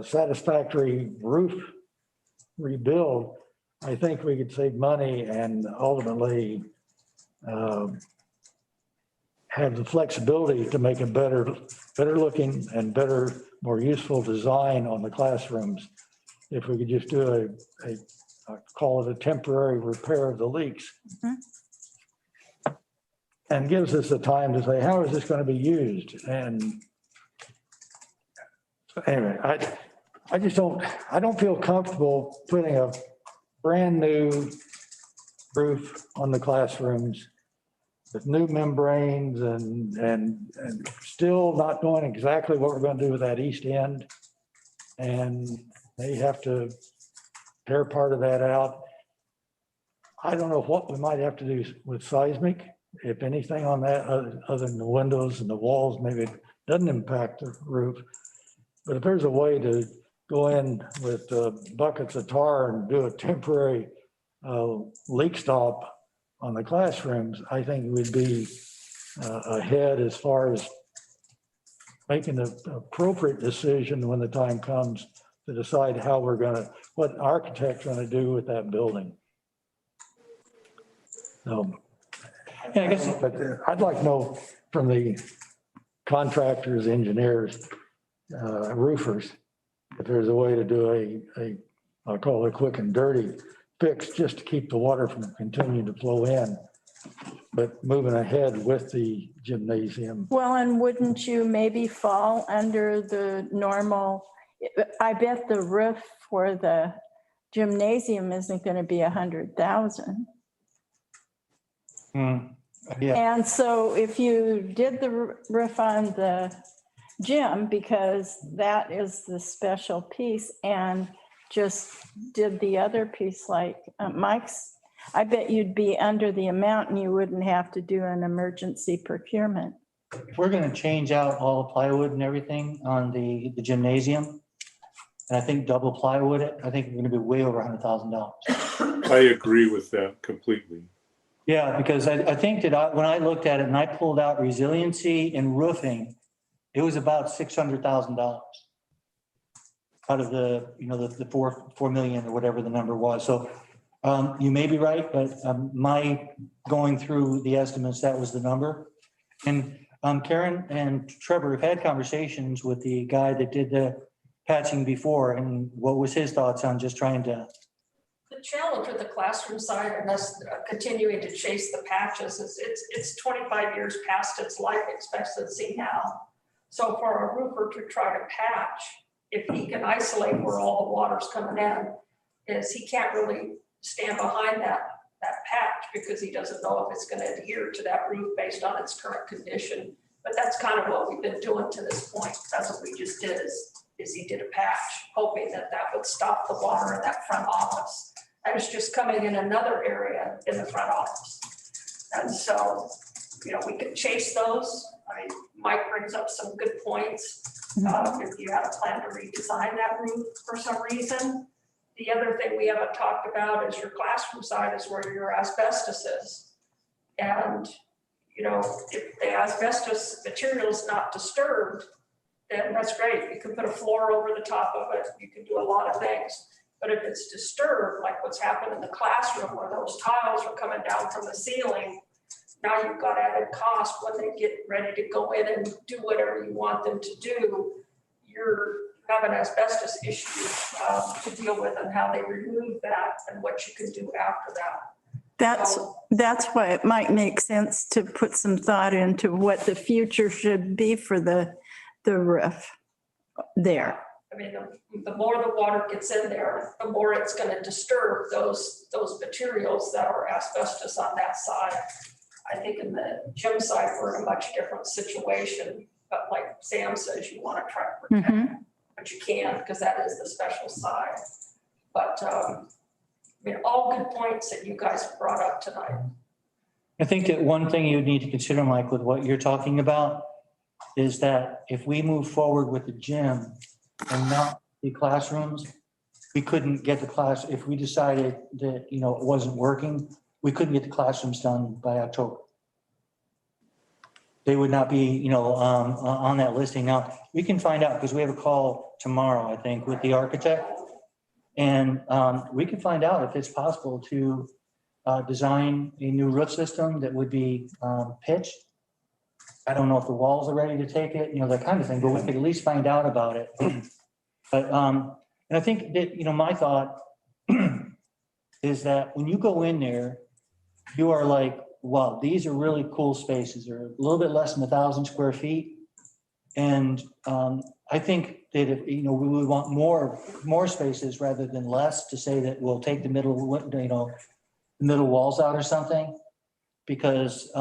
satisfactory roof rebuild, I think we could save money and ultimately have the flexibility to make a better looking and better, more useful design on the classrooms. If we could just do a call it a temporary repair of the leaks. Mm-hmm. And gives us the time to say, how is this going to be used? And anyway, I don't feel comfortable putting a brand new roof on the classrooms with new membranes and still not knowing exactly what we're going to do with that east end. And they have to tear part of that out. I don't know what we might have to do with seismic, if anything on that, other than the windows and the walls, maybe it doesn't impact the roof. But if there's a way to go in with buckets of tar and do a temporary leak stop on the classrooms, I think we'd be ahead as far as making the appropriate decision when the time comes to decide how we're gonna, what architect's gonna do with that building. So, Yeah, I guess, but I'd like to know from the contractors, engineers, roofers, if there's a way to do I'll call it a quick and dirty fix just to keep the water from continuing to flow in, but moving ahead with the gymnasium. Well, and wouldn't you maybe fall under the normal, I bet the roof for the gymnasium isn't going to be 100,000. yeah, And so if you did the roof on the gym, because that is the special piece, and just did the other piece like Mike's, I bet you'd be under the amount and you wouldn't have to do an emergency procurement. if we're gonna change out all the plywood and everything on the gymnasium, and I think double plywood it, I think we're gonna be way over $100,000. I agree with that completely. Yeah, because I think that when I looked at it and I pulled out resiliency and roofing, it was about $600,000 out of the, the 4 million or whatever the number was. So you may be right, but my going through the estimates, that was the number. And Karen and Trevor have had conversations with the guy that did the patching before, and what was his thoughts on just trying to? The challenge with the classroom side and us continuing to chase the patches is it's 25 years past its life expectancy now. So for a roofer to try to patch, if he can isolate where all the water's coming in, is he can't really stand behind that patch because he doesn't know if it's going to adhere to that roof based on its current condition. But that's kind of what we've been doing to this point. That's what we just did is he did a patch, hoping that would stop the water in that front office. And it's just coming in another area in the front office. And so, we could chase those. I mean, Mike brings up some good points. If you have a plan to redesign that roof for some reason. The other thing we haven't talked about is your classroom side is where your asbestos is. And, if the asbestos material is not disturbed, then that's great. You can put a floor over the top of it. You can do a lot of things. But if it's disturbed, like what's happened in the classroom where those tiles are coming down from the ceiling, now you've got added cost when they get ready to go in and do whatever you want them to do. You're have an asbestos issue to deal with and how they remove that and what you can do after that. That's why it might make sense to put some thought into what the future should be for the roof there. I mean, the more the water gets in there, the more it's going to disturb those materials that are asbestos on that side. I think in the gym side, we're in a much different situation. But like Sam says, you want to try to protect, but you can't because that is the special side. But all good points that you guys have brought up tonight. I think that one thing you need to consider, Mike, with what you're talking about is that if we move forward with the gym and not the classrooms, we couldn't get the class, if we decided that, it wasn't working, we couldn't get the classrooms done by October. They would not be, on that listing. Now, we can find out because we have a call tomorrow, I think, with the architect. And we can find out if it's possible to design a new roof system that would be pitched. I don't know if the walls are ready to take it, that kind of thing, but we could at least find out about it. But, and I think that, my thought is that when you go in there, you are like, wow, these are really cool spaces. They're a little bit less than 1,000 square feet. And I think that if, we would want more spaces rather than less, to say that we'll take the middle, the middle walls out or something. because,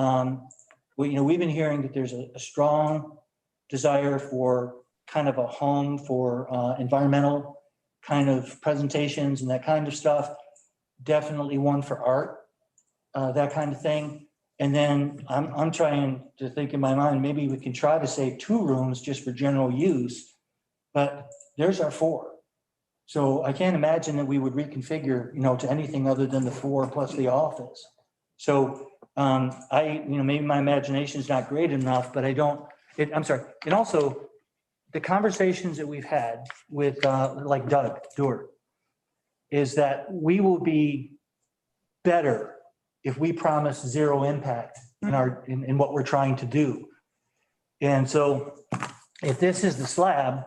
we've been hearing that there's a strong desire for kind of a home for environmental kind of presentations and that kind of stuff. Definitely one for art, that kind of thing. And then I'm trying to think in my mind, maybe we can try to say 2 rooms just for general use, but there's our 4. So I can't imagine that we would reconfigure, to anything other than the 4 plus the office. So maybe my imagination is not great enough, but I'm sorry. And also the conversations that we've had with like Doug Dewar is that we will be better if we promise 0 impact in what we're trying to do. And so if this is the slab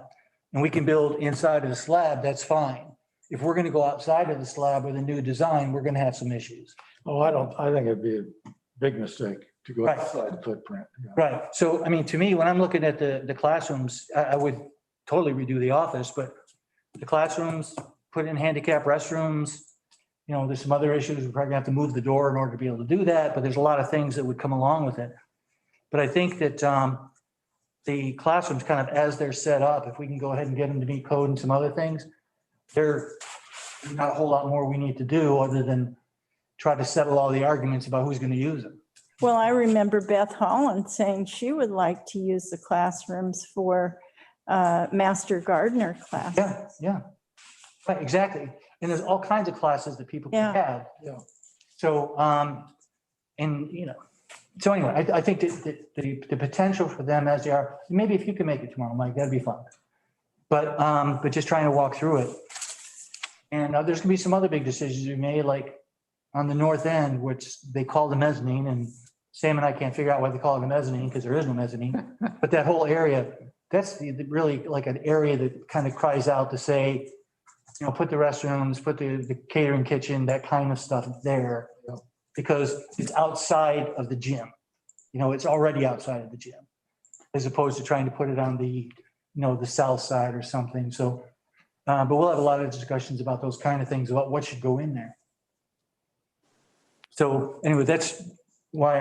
and we can build inside of the slab, that's fine. If we're going to go outside of the slab with a new design, we're going to have some issues. Oh, I think it'd be a big mistake to go Right. outside the footprint. Yeah. Right. So, to me, when I'm looking at the classrooms, I would totally redo the office, but the classrooms, put in handicap restrooms, there's some other issues. We're probably gonna have to move the door in order to be able to do that, but there's a lot of things that would come along with it. But I think that the classrooms kind of as they're set up, if we can go ahead and get them to meet code and some other things, there's not a whole lot more we need to do other than try to settle all the arguments about who's going to use them. Well, I remember Beth Holland saying she would like to use the classrooms for master gardener class. Yeah. Right, exactly. And there's all kinds of classes that people can have. Yeah. So, so anyway, I think that the potential for them as they are, maybe if you can make it tomorrow, Mike, that'd be fun. But just trying to walk through it. And there's gonna be some other big decisions we made, like on the north end, which they call the mezzanine, and Sam and I can't figure out why they call it a mezzanine because there is no mezzanine. But that whole area, that's really like an area that kind of cries out to say, put the restrooms, put the catering kitchen, that kind of stuff there, because it's outside of the gym. It's already outside of the gym, as opposed to trying to put it on the, the south side or something. So, but we'll have a lot of discussions about those kind of things, about what should go in there. So anyway, that's why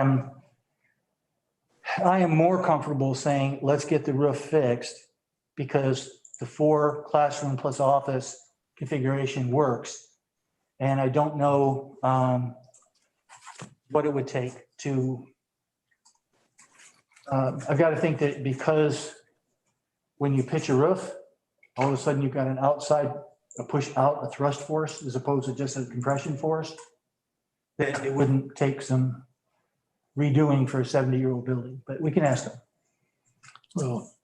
I am more comfortable saying, let's get the roof fixed, because the 4 classroom plus office configuration works. And I don't know what it would take to, I've got to think that because when you pitch a roof, all of a sudden you've got an outside, a push out, a thrust force, as opposed to just a compression force, that it wouldn't take some redoing for a 70-year-old building, but we can ask them. Well,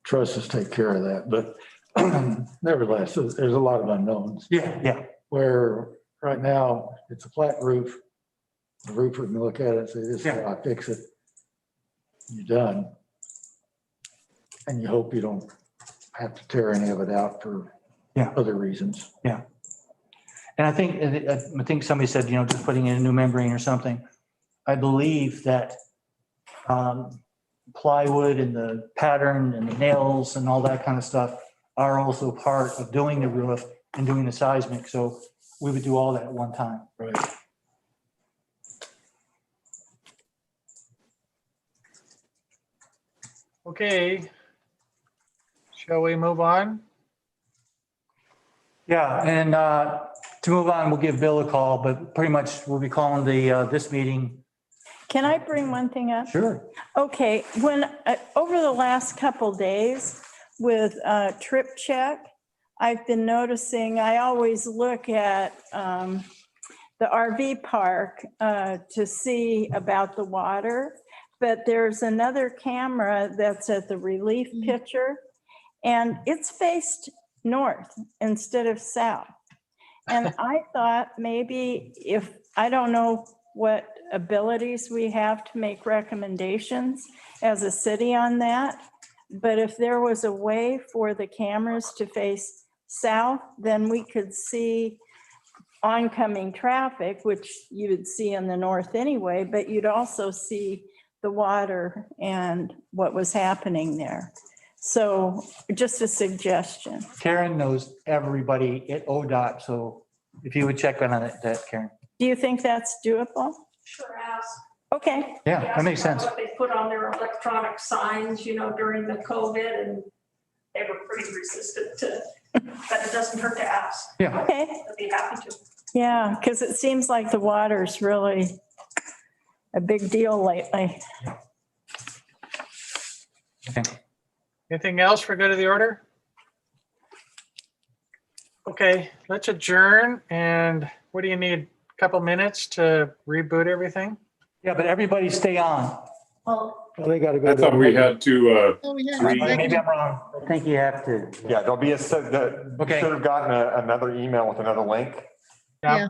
trusses take care of that, but nevertheless, there's a lot of unknowns. Yeah. Where right now it's a flat roof. The roofer can look at it and say, this is how I fix it. You're done. And you hope you don't have to tear any of it out for other reasons. Yeah. And I think somebody said, just putting in a new membrane or something. I believe that plywood and the pattern and the nails and all that kind of stuff are also part of doing the roof and doing the seismic. So we would do all that at one time. Right. Okay. Shall we move on? Yeah, and to move on, we'll give Bill a call, but pretty much we'll be calling this meeting. Can I bring one thing up? Sure. Okay, when, over the last couple days with Trip Check, I've been noticing, I always look at the RV park to see about the water, but there's another camera that's at the relief pitcher, and it's faced north instead of south. And I thought maybe if, I don't know what abilities we have to make recommendations as a city on that, but if there was a way for the cameras to face south, then we could see oncoming traffic, which you would see in the north anyway, but you'd also see the water and what was happening there. So just a suggestion. Karen knows everybody at ODOT, so if you would check on that, Karen. Do you think that's doable? Sure as. Okay, Yeah, that makes sense. What they put on their electronic signs, you know, during the COVID, and they were pretty resistant to, but it doesn't hurt to ask. Yeah. okay. I'd be happy to. Yeah, because it seems like the water's really a big deal lately. Okay. Anything else for good of the order? Okay, let's adjourn. And what do you need? A couple minutes to reboot everything? Yeah, but everybody stay on. Well, Well, they got to go. I thought we had to, Oh, we had Three. an Maybe I'm wrong. I think you have to. Yeah, there'll be a, you Okay. should have gotten another email with another link. Yeah.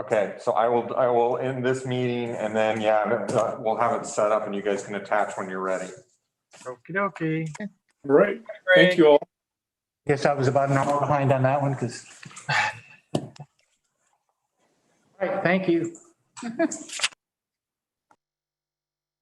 Okay, so I will end this meeting and then, yeah, we'll have it set up and you guys can attach when you're ready. Okie dokie. right, thank you all. Guess I was about an hour behind on that one because. All right, thank you.